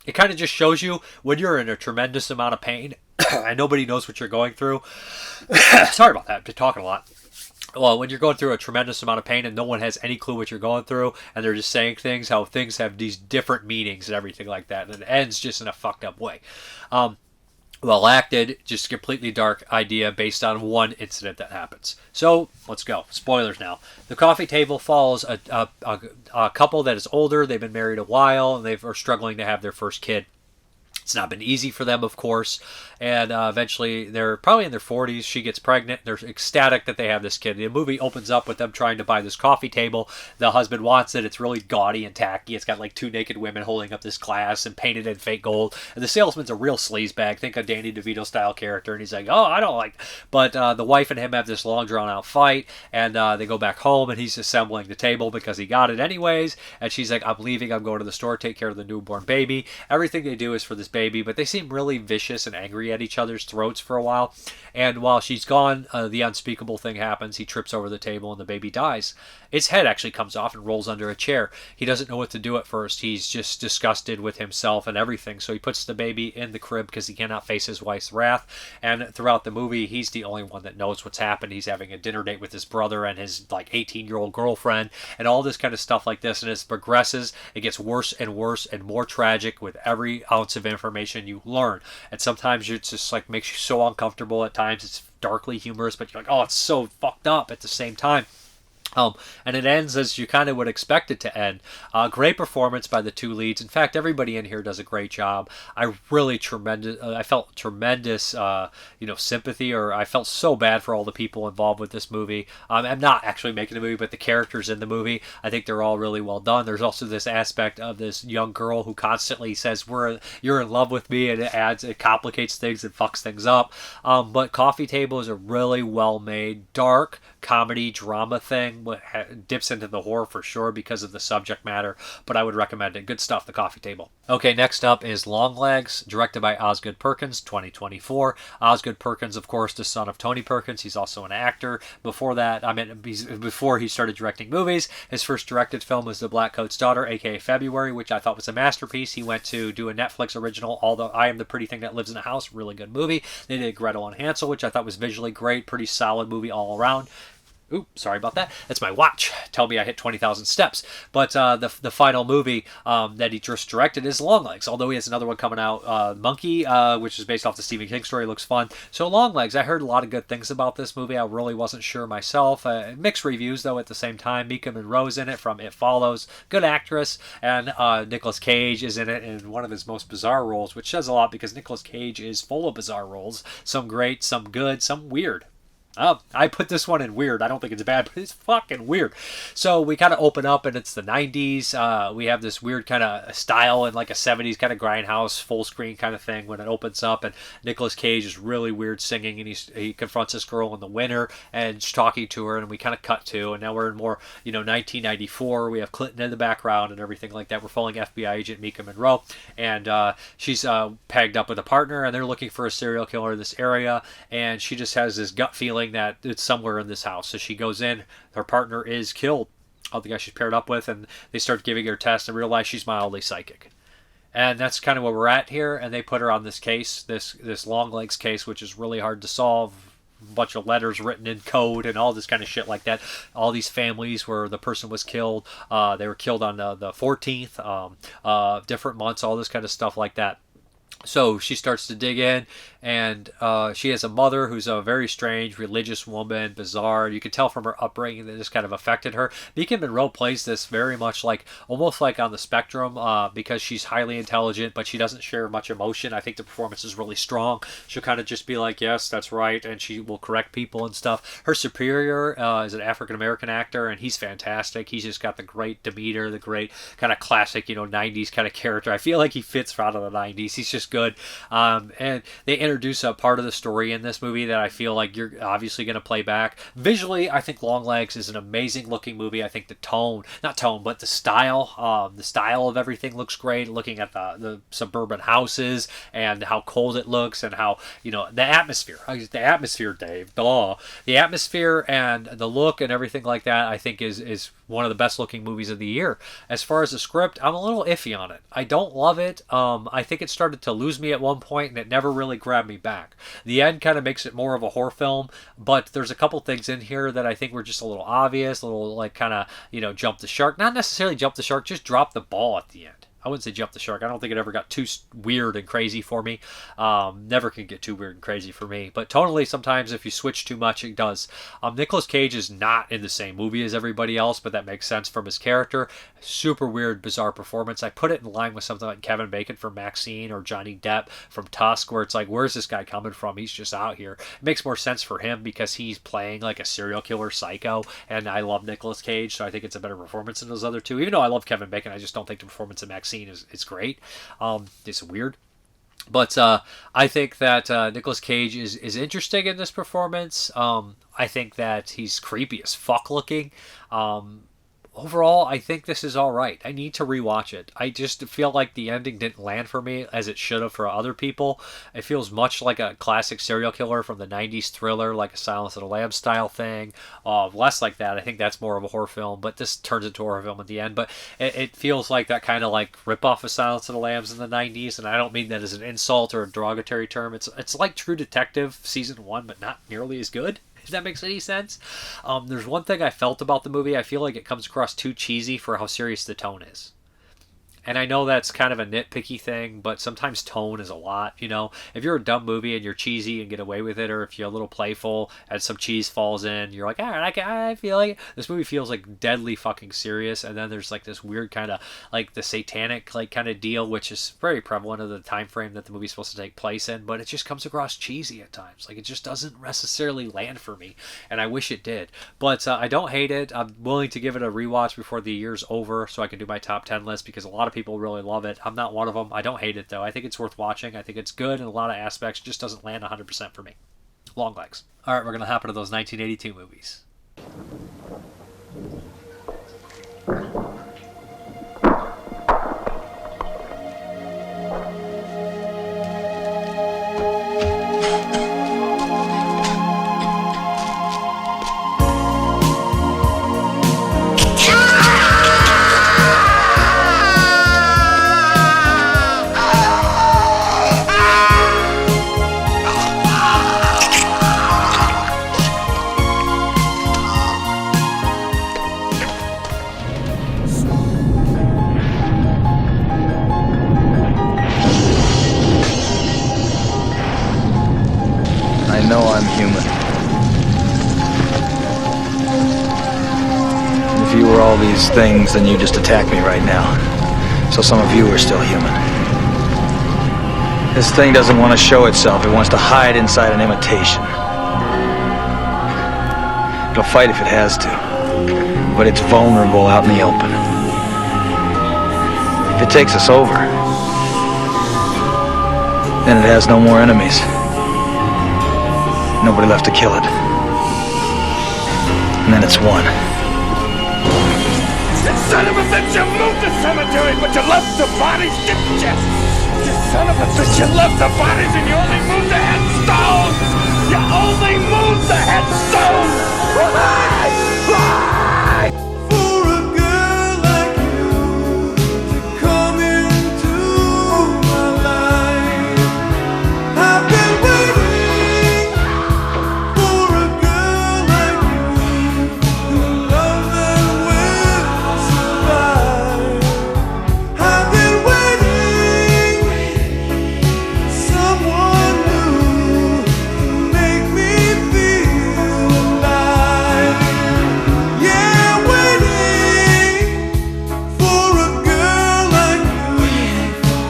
it kind of just shows you when you're in a tremendous amount of pain and nobody knows what you're going through. Sorry about that. I'm just talking a lot. Well, when you're going through a tremendous amount of pain and no one has any clue what you're going through, and they're just saying things, how things have these different meanings and everything like that, and it ends just in a fucked up way. Well acted, just a completely dark idea based on one incident that happens. So let's go. Spoilers now. The coffee table follows a couple that is older. They've been married a while and they are struggling to have their first kid. It's not been easy for them, of course, and eventually they're probably in their 40s. She gets pregnant. They're ecstatic that they have this kid. The movie opens up with them trying to buy this coffee table. The husband wants it. It's really gaudy and tacky. It's got like 2 naked women holding up this glass and painted in fake gold. And the salesman's a real sleazebag. Think a Danny DeVito style character. And he's like, oh, I don't like. But the wife and him have this long drawn out fight, and they go back home, and he's assembling the table because he got it anyways. And she's like, I'm leaving. I'm going to the store, take care of the newborn baby. Everything they do is for this baby, but they seem really vicious and angry at each other's throats for a while. And while she's gone, the unspeakable thing happens. He trips over the table and the baby dies. Its head actually comes off and rolls under a chair. He doesn't know what to do at first. He's just disgusted with himself and everything. So he puts the baby in the crib because he cannot face his wife's wrath. And throughout the movie, he's the only one that knows what's happened. He's having a dinner date with his brother and his like 18-year-old girlfriend and all this kind of stuff like this. And as it progresses, it gets worse and worse and more tragic with every ounce of information you learn. And sometimes it's just like makes you so uncomfortable. At times it's darkly humorous, but you're like, oh, it's so fucked up at the same time. And it ends as you kind of would expect it to end. Great performance by the 2 leads. In fact, everybody in here does a great job. I felt tremendous, sympathy, or I felt so bad for all the people involved with this movie. I'm not actually making the movie, but the characters in the movie, I think they're all really well done. There's also this aspect of this young girl who constantly says, "You're in love with me," and it complicates things and fucks things up. But Coffee Table is a really well made, dark comedy drama thing. Dips into the horror for sure because of the subject matter, but I would recommend it. Good stuff, The Coffee Table. Okay, next up is Longlegs, directed by Osgood Perkins, 2024. Osgood Perkins, of course, the son of Tony Perkins. He's also an actor. Before that, before he started directing movies, his first directed film was The Blackcoat's Daughter, aka February, which I thought was a masterpiece. He went to do a Netflix original, Although I Am the Pretty Thing That Lives in the House, really good movie. They did Gretel and Hansel, which I thought was visually great, pretty solid movie all around. Oops, sorry about that. That's my watch. Tell me I hit 20,000 steps. But the final movie that he just directed is Longlegs, although he has another one coming out, Monkey, which is based off the Stephen King story. Looks fun. So Longlegs, I heard a lot of good things about this movie. I really wasn't sure myself. Mixed reviews, though, at the same time. Mika Monroe's in it from It Follows. Good actress. And Nicolas Cage is in it in one of his most bizarre roles, which says a lot because Nicolas Cage is full of bizarre roles. Some great, some good, some weird. I put this one in weird. I don't think it's bad, but it's fucking weird. So we kind of open up and it's the 90s. We have this weird kind of style and like a 70s kind of grindhouse full screen kind of thing when it opens up, and Nicolas Cage is really weird singing, and he confronts this girl in the winter and is talking to her, and we kind of cut to, and now we're in more 1994. We have Clinton in the background and everything like that. We're following FBI agent Mika Monroe, and she's pegged up with a partner, and they're looking for a serial killer in this area, and she just has this gut feeling that it's somewhere in this house. So she goes in, her partner is killed, the guy she's paired up with, and they start giving her tests and realize she's mildly psychic. And that's kind of where we're at here, and they put her on this case, this Longlegs case, which is really hard to solve. A bunch of letters written in code and all this kind of shit like that. All these families where the person was killed, they were killed on the 14th, different months, all this kind of stuff like that. So she starts to dig in, and she has a mother who's a very strange religious woman, bizarre. You can tell from her upbringing that this kind of affected her. Mika Monroe plays this very much almost like on the spectrum, because she's highly intelligent, but she doesn't share much emotion. I think the performance is really strong. She'll kind of just be like, yes, that's right, and she will correct people and stuff. Her superior is an African-American actor, and he's fantastic. He's just got the great demeanor, the great kind of classic, 90s kind of character. I feel like he fits out of the 90s. He's just good. And they introduce a part of the story in this movie that I feel like you're obviously going to play back. Visually, I think Longlegs is an amazing looking movie. I think the style of everything looks great. Looking at the suburban houses and how cold it looks, and how, the atmosphere, Dave, the atmosphere and the look and everything like that, I think is one of the best looking movies of the year. As far as the script, I'm a little iffy on it. I don't love it. I think it started to lose me at one point, and it never really grabbed me back. The end kind of makes it more of a horror film, but there's a couple things in here that I think were just a little obvious, a little jump the shark. Not necessarily jump the shark, just drop the ball at the end. I wouldn't say jump the shark. I don't think it ever got too weird and crazy for me. Never can get too weird and crazy for me. But tonally, sometimes if you switch too much, it does. Nicolas Cage is not in the same movie as everybody else, but that makes sense from his character. Super weird, bizarre performance. I put it in line with something like Kevin Bacon from Maxine or Johnny Depp from Tusk, where it's like, where's this guy coming from? He's just out here. It makes more sense for him because he's playing like a serial killer psycho, and I love Nicolas Cage, so I think it's a better performance than those other two. Even though I love Kevin Bacon, I just don't think the performance in Maxine is great. It's weird. But I think that Nicolas Cage is interesting in this performance. I think that he's creepy as fuck looking. Overall, I think this is all right. I need to rewatch it. I just feel like the ending didn't land for me as it should have for other people. It feels much like a classic serial killer from the 90s thriller, like a Silence of the Lambs style thing. Less like that. I think that's more of a horror film, but this turns into a horror film at the end. But it feels like that kind of like ripoff of Silence of the Lambs in the 90s, and I don't mean that as an insult or a derogatory term. It's like True Detective Season 1, but not nearly as good. If that makes any sense. There's one thing I felt about the movie. I feel like it comes across too cheesy for how serious the tone is. And I know that's kind of a nitpicky thing, but sometimes tone is a lot, you know? If you're a dumb movie and you're cheesy and get away with it, or if you're a little playful and some cheese falls in, you're like, all right, I feel like this movie feels like deadly fucking serious, and then there's like this weird kind of like the satanic like kind of deal, which is very prevalent of the time frame that the movie's supposed to take place in, but it just comes across cheesy at times. Like, it just doesn't necessarily land for me, and I wish it did. But I don't hate it. I'm willing to give it a rewatch before the year's over so I can do my top 10 list, because a lot of people really love it. I'm not one of them. I don't hate it, though. I think it's worth watching. I think it's good in a lot of aspects. Just doesn't land 100% for me. Longlegs. All right, we're going to hop into those 1982 movies. I know I'm human. And if you were all these things, then you just attack me right now. So some of you are still human. This thing doesn't want to show itself. It wants to hide inside an imitation. It'll fight if it has to. But it's vulnerable out in the open. If it takes us over, then it has no more enemies. Nobody left to kill it. And then it's won. You son of a bitch, you moved the cemetery, but you left the bodies, didn't you? You son of a bitch, you left the bodies and you only moved the headstones! You only moved the headstones! Why? Why? For a girl like you to come into my life, I've been waiting for a girl like you who loves and will survive. I've been waiting for someone new to make me feel alive. Yeah, waiting for a girl like you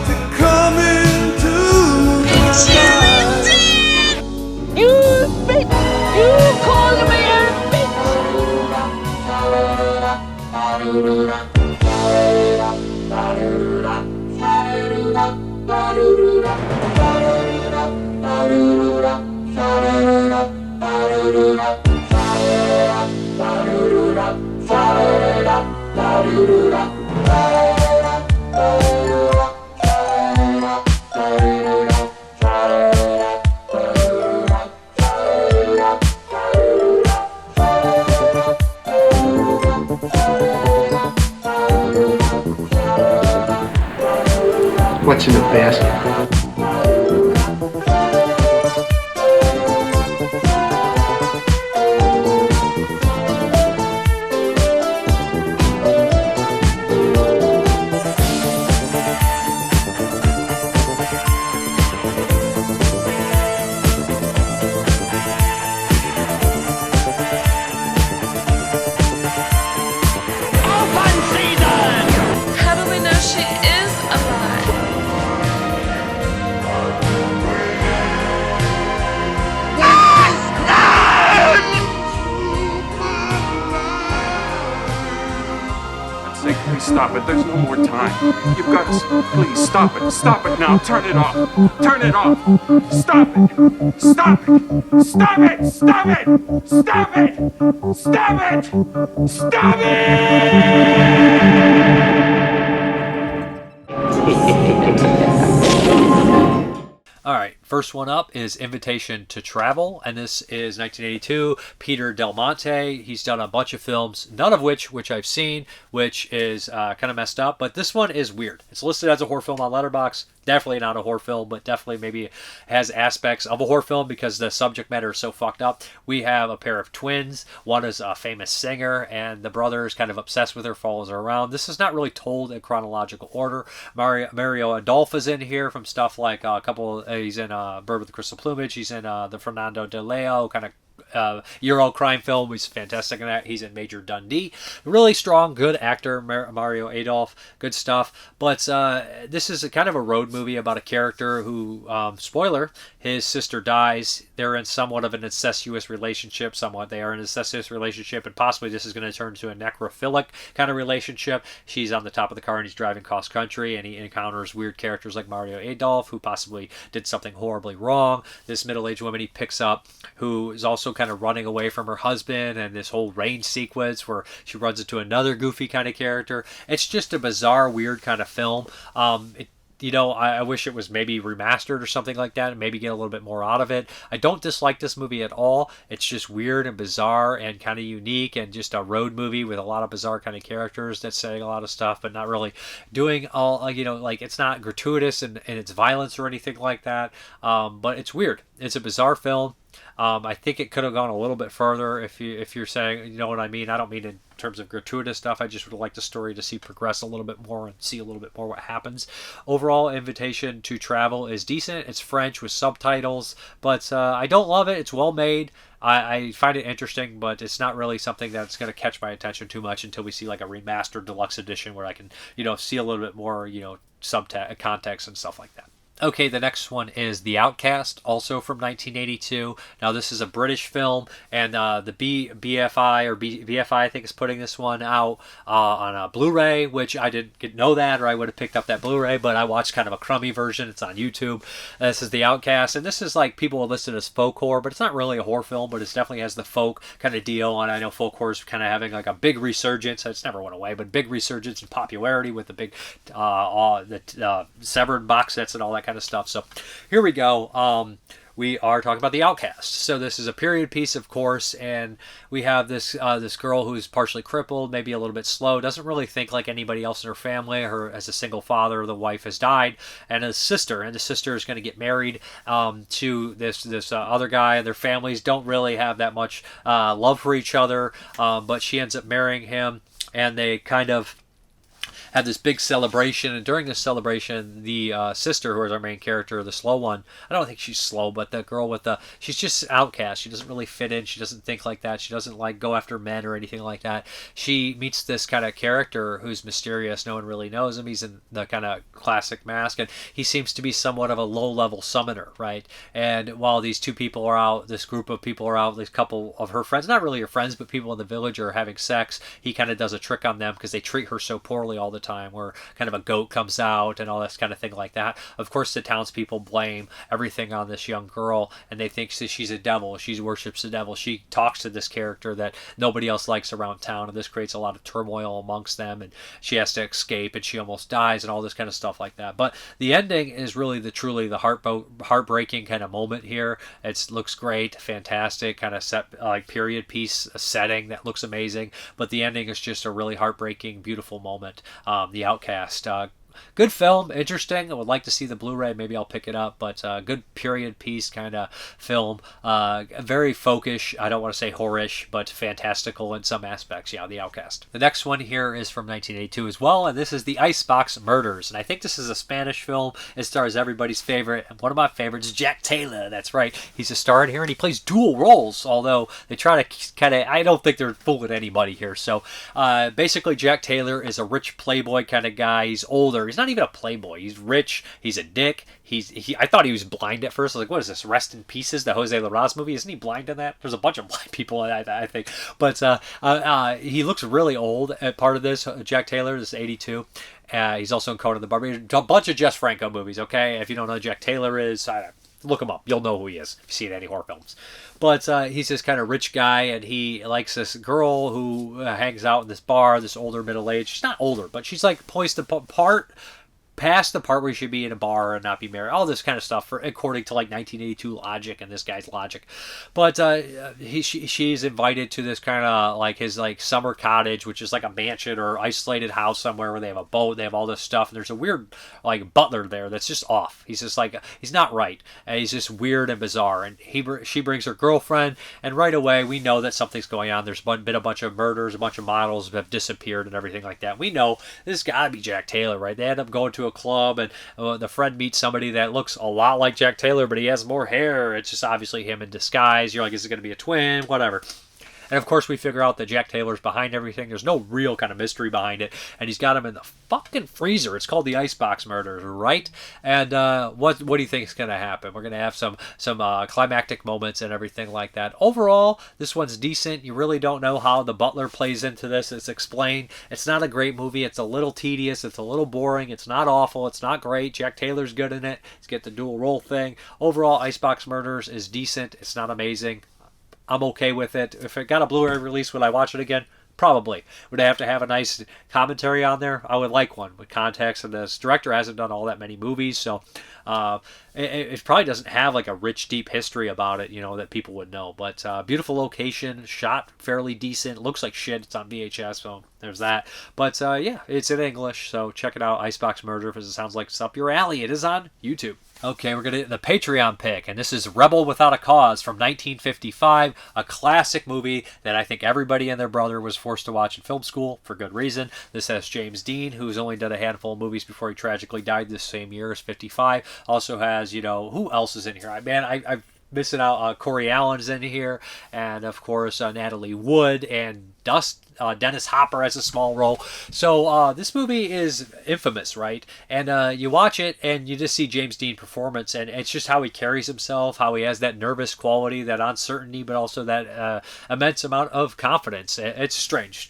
to come into my life. You bitch! You called me a bitch! What's in the basket? stop it. There's no more time. You've got to... Please, stop it. Stop it now. Turn it off. Turn it off. Stop it. Stop it. Stop it. Stop it. Stop it. Stop it. Stop All right, first one up is Invitation to Travel, and this is 1982. Peter Del Monte. He's done a bunch of films, none of which I've seen, which is kind of messed up. But this one is weird. It's listed as a horror film on Letterboxd. Definitely not a horror film, but definitely maybe has aspects of a horror film because the subject matter is so fucked up. We have a pair of twins. One is a famous singer, and the brother is kind of obsessed with her, follows her around. This is not really told in chronological order. Mario Adolph is in here from stuff like a couple. He's in Bird with the Crystal Plumage. He's in the Fernando de Leo kind of Euro crime film. He's fantastic in that. He's in Major Dundee. Really strong, good actor, Mario Adolph. Good stuff. But this is a kind of a road movie about a character who, spoiler, his sister dies. They're in somewhat of an incestuous relationship. They are in an incestuous relationship, and possibly this is going to turn into a necrophilic kind of relationship. She's on the top of the car and he's driving cross country, and he encounters weird characters like Mario Adolph, who possibly did something horribly wrong. This middle-aged woman he picks up, who is also kind of running away from her husband, and this whole rain sequence where she runs into another goofy kind of character. It's just a bizarre, weird kind of film. I wish it was maybe remastered or something like that and maybe get a little bit more out of it. I don't dislike this movie at all. It's just weird and bizarre and kind of unique and just a road movie with a lot of bizarre kind of characters that's saying a lot of stuff but not really doing all, it's not gratuitous in its violence or anything like that. But it's weird. It's a bizarre film. I think it could have gone a little bit further if you're saying, you know what I mean. I don't mean in terms of gratuitous stuff. I just would like the story to see progress a little bit more and see a little bit more what happens. Overall, Invitation to Travel is decent. It's French with subtitles, but I don't love it. It's well made. I find it interesting, but it's not really something that's going to catch my attention too much until we see like a remastered deluxe edition where I can, see a little bit more, context and stuff like that. Okay, the next one is The Outcast, also from 1982. Now, this is a British film, and the BFI, I think, is putting this one out on a Blu-ray, which I didn't know that, or I would have picked up that Blu-ray, but I watched kind of a crummy version. It's on YouTube. This is The Outcast, and this is like people are listed as folk horror, but it's not really a horror film, but it definitely has the folk kind of deal, and I know folk horror is kind of having like a big resurgence. It's never went away, but big resurgence in popularity with the big severed box sets and all that kind of stuff. So here we go. We are talking about The Outcast. So this is a period piece, of course, and we have this girl who's partially crippled, maybe a little bit slow, doesn't really think like anybody else in her family. Her as a single father, the wife has died, and the sister is going to get married to this other guy. Their families don't really have that much love for each other, but she ends up marrying him, and they kind of have this big celebration, and during this celebration, the sister, who is our main character, the slow one, I don't think she's slow, but the girl she's just outcast. She doesn't really fit in. She doesn't think like that. She doesn't like go after men or anything like that. She meets this kind of character who's mysterious. No one really knows him. He's in the kind of classic mask, and he seems to be somewhat of a low-level summoner, right? And while these two people are out, this group of people are out, this couple of her friends, not really her friends, but people in the village are having sex. He kind of does a trick on them because they treat her so poorly all the time, where kind of a goat comes out and all this kind of thing like that. Of course, the townspeople blame everything on this young girl, and they think that she's a devil. She worships the devil. She talks to this character that nobody else likes around town, and this creates a lot of turmoil amongst them, and she has to escape, and she almost dies, and all this kind of stuff like that. But the ending is really truly the heartbreaking kind of moment here. It looks great, fantastic, kind of set like period piece setting that looks amazing, but the ending is just a really heartbreaking, beautiful moment. The Outcast. Good film, interesting. I would like to see the Blu-ray. Maybe I'll pick it up, but good period piece kind of film. Very folkish. I don't want to say horrorish, but fantastical in some aspects. Yeah, The Outcast. The next one here is from 1982 as well, and this is The Icebox Murders. And I think this is a Spanish film. It stars everybody's favorite, and one of my favorites, Jack Taylor. That's right. He's a star in here, and he plays dual roles, although they try to kind of, I don't think they're fooling anybody here. So basically, Jack Taylor is a rich playboy kind of guy. He's older. Butler. He's not even a playboy. He's rich. He's a dick. I thought he was blind at first. I was like, what is this, Rest in Pieces, the Jose Larraz movie? Isn't he blind in that? There's a bunch of blind people in that, I think. But he looks really old at part of this. Jack Taylor, this is 82. He's also in Conan the Barbarian. A bunch of Jess Franco movies, okay? If you don't know who Jack Taylor is, look him up. You'll know who he is if you've seen any horror films. But he's this kind of rich guy, and he likes this girl who hangs out in this bar, this older middle-aged. She's not older, but she's like poised apart, past the part where you should be in a bar and not be married, all this kind of stuff, according to like 1982 logic and this guy's logic. But she's invited to this kind of like his like summer cottage, which is like a mansion or isolated house somewhere where they have a boat, they have all this stuff, and there's a weird like butler there that's just off. He's just like, he's not right, and he's just weird and bizarre. And she brings her girlfriend, and right away we know that something's going on. There's been a bunch of murders, a bunch of models have disappeared and everything like that. We know this has got to be Jack Taylor, right? They end up going to a club, and the friend meets somebody that looks a lot like Jack Taylor, but he has more hair. It's just obviously him in disguise. You're like, is it going to be a twin? Whatever. And of course, we figure out that Jack Taylor's behind everything. There's no real kind of mystery behind it. And he's got him in the fucking freezer. It's called the Icebox Murders, right? And what do you think is going to happen? We're going to have some climactic moments and everything like that. Overall, this one's decent. You really don't know how the butler plays into this. It's explained. It's not a great movie. It's a little tedious. It's a little boring. It's not awful. It's not great. Jack Taylor's good in it. He's got the dual role thing. Overall, Icebox Murders is decent. It's not amazing. I'm okay with it. If it got a Blu-ray release, would I watch it again? Probably. Would I have to have a nice commentary on there? I would like one with context. And this director hasn't done all that many movies, so it probably doesn't have like a rich, deep history about it, that people would know. But beautiful location, shot fairly decent. Looks like shit. It's on VHS, so there's that. But yeah, it's in English, so check it out. Icebox Murder, because it sounds like it's up your alley. It is on YouTube. Okay, we're going to get the Patreon pick, and this is Rebel Without a Cause from 1955, a classic movie that I think everybody and their brother was forced to watch in film school for good reason. This has James Dean, who's only done a handful of movies before he tragically died this same year as 55. Also has, who else is in here? I'm missing out. Corey Allen's in here, and of course Natalie Wood and Dennis Hopper has a small role. So this movie is infamous, right? And you watch it and you just see James Dean performance, and it's just how he carries himself, how he has that nervous quality, that uncertainty, but also that immense amount of confidence. It's strange,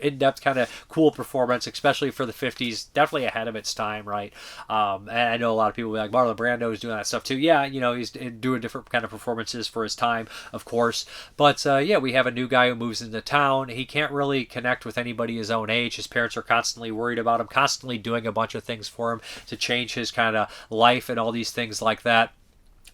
in-depth, kind of cool performance, especially for the 50s. Definitely ahead of its time, right? And I know a lot of people will be like, Marlon Brando is doing that stuff too. Yeah, he's doing different kind of performances for his time, of course. But yeah, we have a new guy who moves into town. He can't really connect with anybody his own age. His parents are constantly worried about him, constantly doing a bunch of things for him to change his kind of life and all these things like that.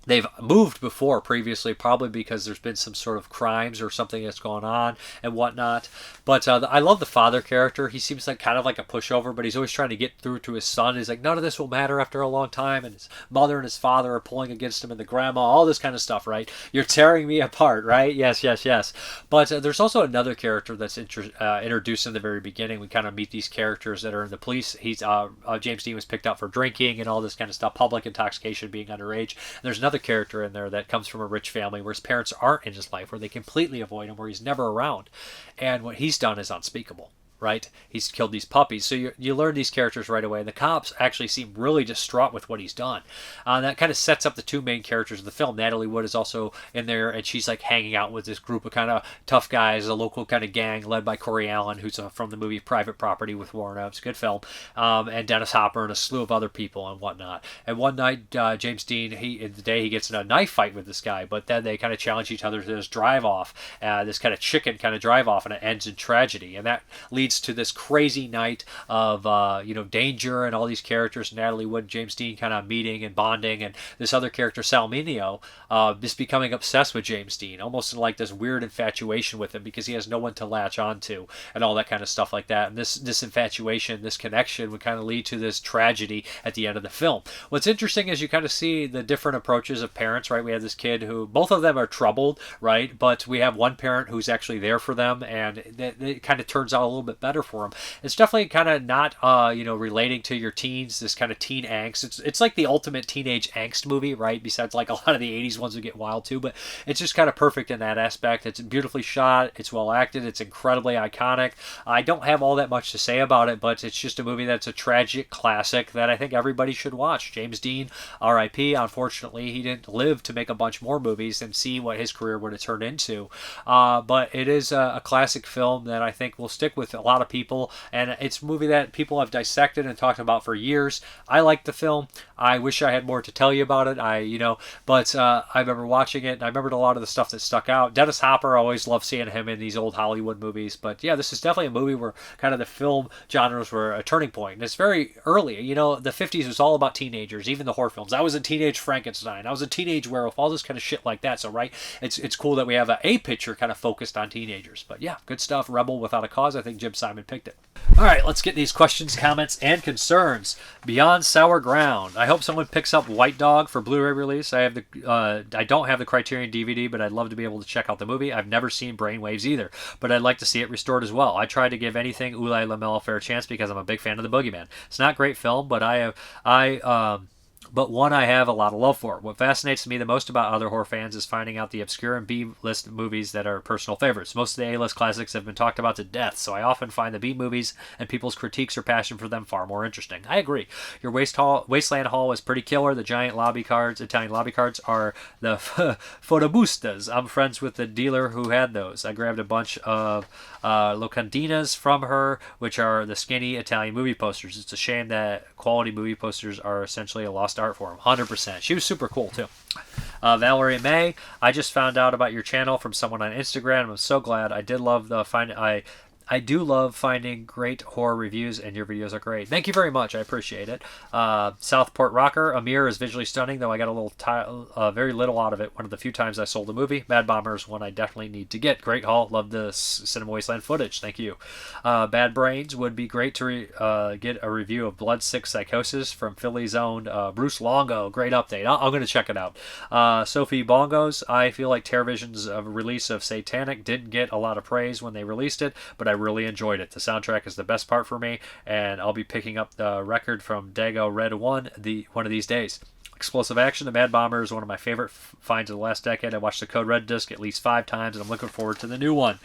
They've moved before previously, probably because there's been some sort of crimes or something that's going on and whatnot. But I love the father character. He seems like kind of like a pushover, but he's always trying to get through to his son. He's like, none of this will matter after a long time. And his mother and his father are pulling against him, and the grandma, all this kind of stuff, right? You're tearing me apart, right? Yes. But there's also another character that's introduced in the very beginning. We kind of meet these characters that are in the police. He's James Dean was picked up for drinking and all this kind of stuff, public intoxication, being underage. And there's another character in there that comes from a rich family where his parents aren't in his life, where they completely avoid him, where he's never around, and what he's done is unspeakable, right? He's killed these puppies. So you learn these characters right away, and the cops actually seem really distraught with what he's done. That kind of sets up the two main characters of the film. Natalie Wood is also in there, and she's like hanging out with this group of kind of tough guys, a local kind of gang led by Corey Allen, who's from the movie Private Property with Warren Ellis, good film, and Dennis Hopper and a slew of other people and whatnot. And one night, James Dean, he gets in a knife fight with this guy, but then they kind of challenge each other to this drive-off, this kind of chicken kind of drive-off, and it ends in tragedy. And that leads to this crazy night of danger and all these characters, Natalie Wood and James Dean kind of meeting and bonding, and this other character Salminio just becoming obsessed with James Dean, almost in like this weird infatuation with him because he has no one to latch onto and all that kind of stuff like that. And this infatuation, this connection would kind of lead to this tragedy at the end of the film. What's interesting is you kind of see the different approaches of parents, right? We have this kid who, both of them are troubled, right? But we have one parent who's actually there for them, and it kind of turns out a little bit bit better for him. It's definitely kind of not, relating to your teens, this kind of teen angst. It's like the ultimate teenage angst movie, right? Besides like a lot of the 80s ones that get wild too, but it's just kind of perfect in that aspect. It's beautifully shot. It's well acted. It's incredibly iconic. I don't have all that much to say about it, but it's just a movie that's a tragic classic that I think everybody should watch. James Dean, R.I.P. Unfortunately, he didn't live to make a bunch more movies and see what his career would have turned into. But it is a classic film that I think will stick with a lot of people, and it's a movie that people have dissected and talked about for years. I like the film. I wish I had more to tell you about it. But I remember watching it, and I remembered a lot of the stuff that stuck out. Dennis Hopper, I always love seeing him in these old Hollywood movies. But yeah, this is definitely a movie where kind of the film genres were a turning point. And it's very early. The 50s was all about teenagers, even the horror films. I was a teenage Frankenstein. I was a teenage werewolf, all this kind of shit like that. So, right, it's cool that we have a picture kind of focused on teenagers. But yeah, good stuff. Rebel Without a Cause. I think Jim Simon picked it. All right, let's get these questions, comments, and concerns. Beyond Sour Ground. I hope someone picks up White Dog for Blu-ray release. I don't have the Criterion DVD, but I'd love to be able to check out the movie. I've never seen Brainwaves either, but I'd like to see it restored as well. I tried to give anything Ulai Lamel a fair chance because I'm a big fan of The Boogeyman. It's not a great film, but but one I have a lot of love for. What fascinates me the most about other horror fans is finding out the obscure and B-list movies that are personal favorites. Most of the A-list classics have been talked about to death, so I often find the B movies and people's critiques or passion for them far more interesting. I agree. Your Wasteland Hall was pretty killer. The giant Italian lobby cards are the Fotobustas. I'm friends with the dealer who had those. I grabbed a bunch of Locandinas from her, which are the skinny Italian movie posters. It's a shame that quality movie posters are essentially a lost art for him. 100%. She was super cool too. Valerie May, I just found out about your channel from someone on Instagram. I'm so glad. I do love finding great horror reviews, and your videos are great. Thank you very much. I appreciate it. Southport Rocker, Amir is visually stunning, though I got very little out of it one of the few times I sold a movie. Mad Bomber is one I definitely need to get. Great haul. Love the Cinema Wasteland footage. Thank you. Bad Brains would be great to get a review of Blood Sick Psychosis from Philly's own Bruce Longo. Great update. I'm going to check it out. Sophie Bongos, I feel like TerrorVision's release of Satanic didn't get a lot of praise when they released it, but I really enjoyed it. The soundtrack is the best part for me, and I'll be picking up the record from Dago Red one of these days. Explosive Action, The Mad Bomber is one of my favorite finds of the last decade. I watched the Code Red disc at least 5 times, and I'm looking forward to the new one.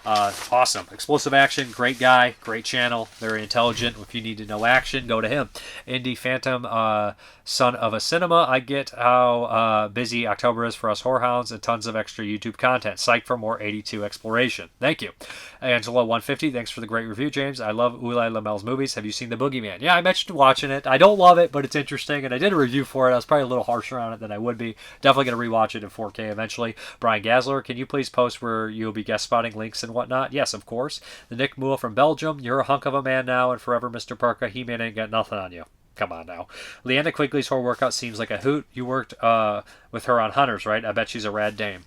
Awesome. Explosive Action, great guy, great channel, very intelligent. If you need to know action, go to him. Indie Phantom, Son of a Cinema. I get how busy October is for us whorehounds and tons of extra YouTube content. Psych for more 82 exploration. Thank you. Angela150, thanks for the great review, James. I love Ulai Lamel's movies. Have you seen The Boogeyman? Yeah, I mentioned watching it. I don't love it, but it's interesting, and I did a review for it. I was probably a little harsher on it than I would be. Definitely going to rewatch it in 4K eventually. Brian Gasler, can you please post where you'll be guest spotting links and whatnot? Yes, of course. The Nick Moore from Belgium, you're a hunk of a man now and forever, Mrparka. He-Man ain't got nothing on you. Come on now. Leanna Quigley's horror workout seems like a hoot. You worked with her on Hunters, right? I bet she's a rad dame.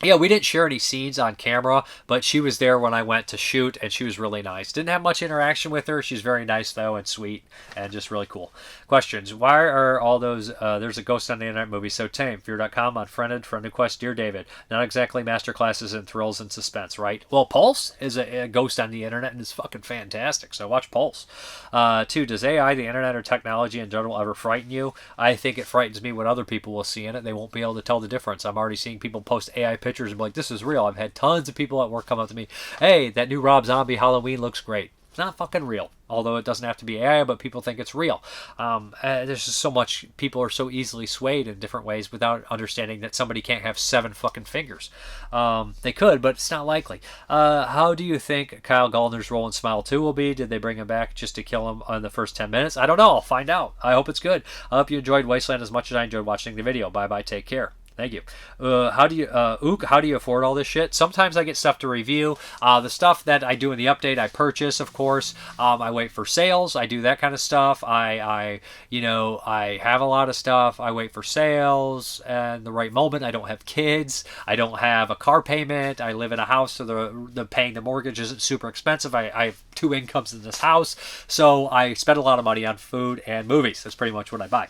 Yeah, we didn't share any scenes on camera, but she was there when I went to shoot, and she was really nice. Didn't have much interaction with her. She's very nice, though, and sweet, and just really cool. Questions. Why are all those There's a Ghost on the Internet movies so tame? Fear.com, Unfriended, Friend Request, Dear David. Not exactly masterclasses in thrills and suspense, right? Well, Pulse is a ghost on the Internet, and it's fucking fantastic, so watch Pulse. 2, does AI, the Internet, or technology in general ever frighten you? I think it frightens me what other people will see in it. They won't be able to tell the difference. I'm already seeing people post AI pictures and be like, this is real. I've had tons of people at work come up to me, hey, that new Rob Zombie Halloween looks great. It's not fucking real, although it doesn't have to be AI, but people think it's real. There's just so much, people are so easily swayed in different ways without understanding that somebody can't have 7 fucking fingers. They could, but it's not likely. How do you think Kyle Gallner's role in Smile 2 will be? Did they bring him back just to kill him in the first 10 minutes? I don't know. I'll find out. I hope it's good. I hope you enjoyed Wasteland as much as I enjoyed watching the video. Bye-bye. Take care. Thank you. How do you afford all this shit? Sometimes I get stuff to review. The stuff that I do in the update, I purchase, of course. I wait for sales. I do that kind of stuff. I have a lot of stuff. I wait for sales and the right moment. I don't have kids. I don't have a car payment. I live in a house, so the paying the mortgage isn't super expensive. I have 2 incomes in this house, so I spend a lot of money on food and movies. That's pretty much what I buy.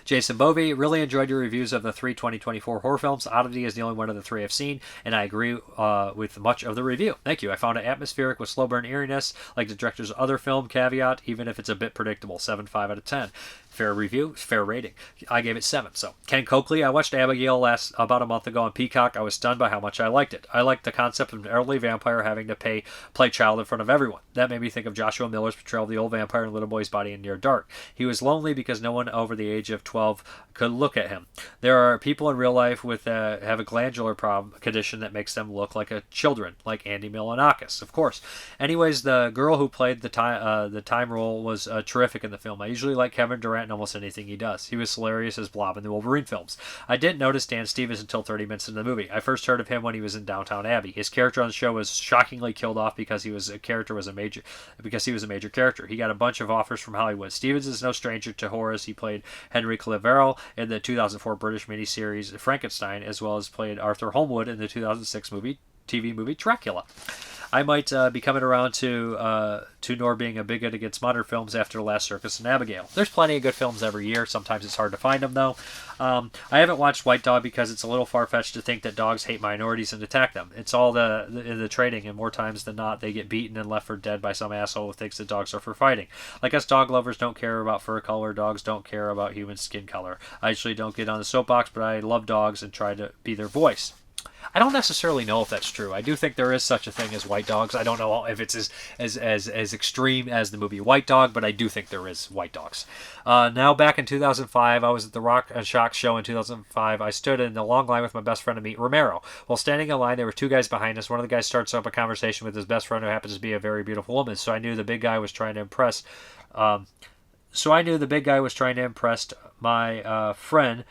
Jason Bovey, really enjoyed your reviews of the three 2024 horror films. Oddity is the only one of the three I've seen, and I agree with much of the review. Thank you. I found it atmospheric with slow burn eeriness, like the director's other film, Caveat, even if it's a bit predictable. 7.5 out of 10. Fair review, fair rating. I gave it 7. So, Ken Coakley, I watched Abigail about a month ago on Peacock. I was stunned by how much I liked it. I liked the concept of an elderly vampire having to play child in front of everyone. That made me think of Joshua Miller's portrayal of the old vampire in Little Boy's Body in Near Dark. He was lonely because no one over the age of 12 could look at him. There are people in real life with have a glandular condition that makes them look like children, like Andy Milonakis, of course. Anyways, the girl who played the time role was terrific in the film. I usually like Kevin Durant in almost anything he does. He was hilarious as Blob in the Wolverine films. I didn't notice Dan Stevens until 30 minutes into the movie. I first heard of him when he was in Downton Abbey. His character on the show was shockingly killed off because he was a major character. He got a bunch of offers from Hollywood. Stevens is no stranger to horrors. He played Henry Clavero in the 2004 British miniseries Frankenstein, as well as played Arthur Holmwood in the 2006 TV movie Dracula. I might be coming around to Nor being a bigot against modern films after The Last Circus and Abigail. There's plenty of good films every year. Sometimes it's hard to find them, though. I haven't watched White Dog because it's a little far-fetched to think that dogs hate minorities and attack them. It's all in the trading, and more times than not, they get beaten and left for dead by some asshole who thinks that dogs are for fighting. Like us dog lovers don't care about fur color, dogs don't care about human skin color. I usually don't get on the soapbox, but I love dogs and try to be their voice. I don't necessarily know if that's true. I do think there is such a thing as white dogs. I don't know if it's as extreme as the movie White Dog, but I do think there is white dogs. Now, back in 2005, I was at the Rock and Shock show in 2005. I stood in the long line with my best friend to meet Romero. While standing in line, there were two guys behind us. One of the guys starts up a conversation with his best friend, who happens to be a very beautiful woman. So I knew the big guy was trying to impress. My friend.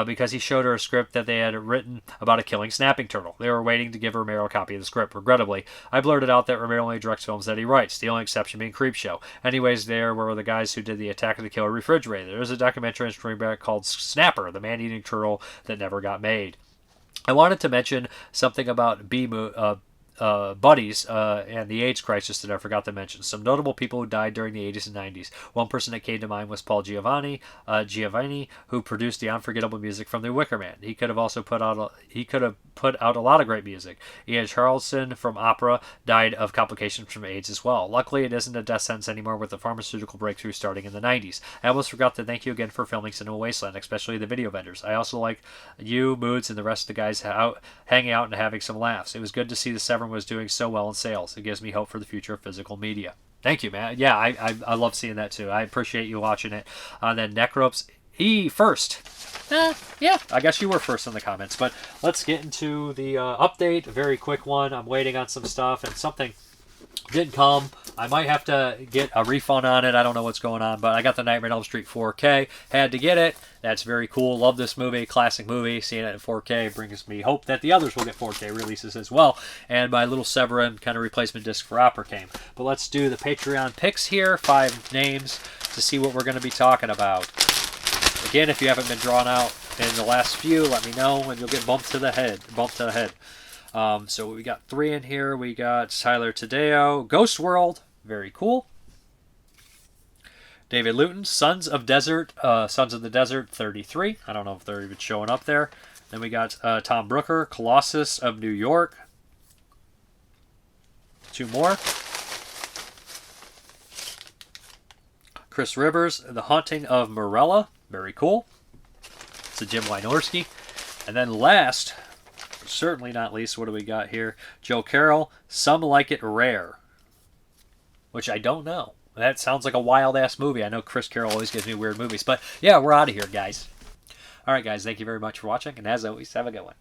Because he showed her a script that they had written about a killing snapping turtle. They were waiting to give Romero a copy of the script. Regrettably, I blurted out that Romero only directs films that he writes, the only exception being Creepshow. Anyways, there were the guys who did the Attack of the Killer Refrigerator. There's a documentary on Streamback called Snapper, the man-eating turtle that never got made. I wanted to mention something about Buddies and the AIDS crisis that I forgot to mention. Some notable people who died during the 80s and 90s. One person that came to mind was Paul Giovanni, who produced the unforgettable music from The Wicker Man. He could have put out a lot of great music. Ian Charleston from Opera died of complications from AIDS as well. Luckily, it isn't a death sentence anymore with the pharmaceutical breakthrough starting in the 90s. I almost forgot to thank you again for filming Cinema Wasteland, especially the video vendors. I also like you, Moods, and the rest of the guys hanging out and having some laughs. It was good to see the Severn was doing so well in sales. It gives me hope for the future of physical media. Thank you, man. Yeah, I love seeing that too. I appreciate you watching it. Then Necropes, first. Yeah, I guess you were first in the comments. But let's get into the update. A very quick one. I'm waiting on some stuff, and something didn't come. I might have to get a refund on it. I don't know what's going on, but I got the Nightmare on Elm Street 4K. Had to get it. That's very cool. Love this movie. Classic movie. Seeing it in 4K brings me hope that the others will get 4K releases as well. And my little Severin kind of replacement disc for Opera came. But let's do the Patreon picks here. 5 names to see what we're going to be talking about. Again, if you haven't been drawn out in the last few, let me know, and you'll get bumped to the head. So we got 3 in here. We got Tyler Tadeo, Ghost World, very cool. David Luton, Sons of the Desert, 33. I don't know if they're even showing up there. Then we got Tom Brooker, Colossus of New York. 2 more. Chris Rivers, The Haunting of Morella, very cool. It's a Jim Wynorski. And then last, certainly not least, what do we got here? Joe Carroll, Some Like It Rare, which I don't know. That sounds like a wild-ass movie. I know Chris Carroll always gives me weird movies, but yeah, we're out of here, guys. All right, guys, thank you very much for watching, and as always, have a good one.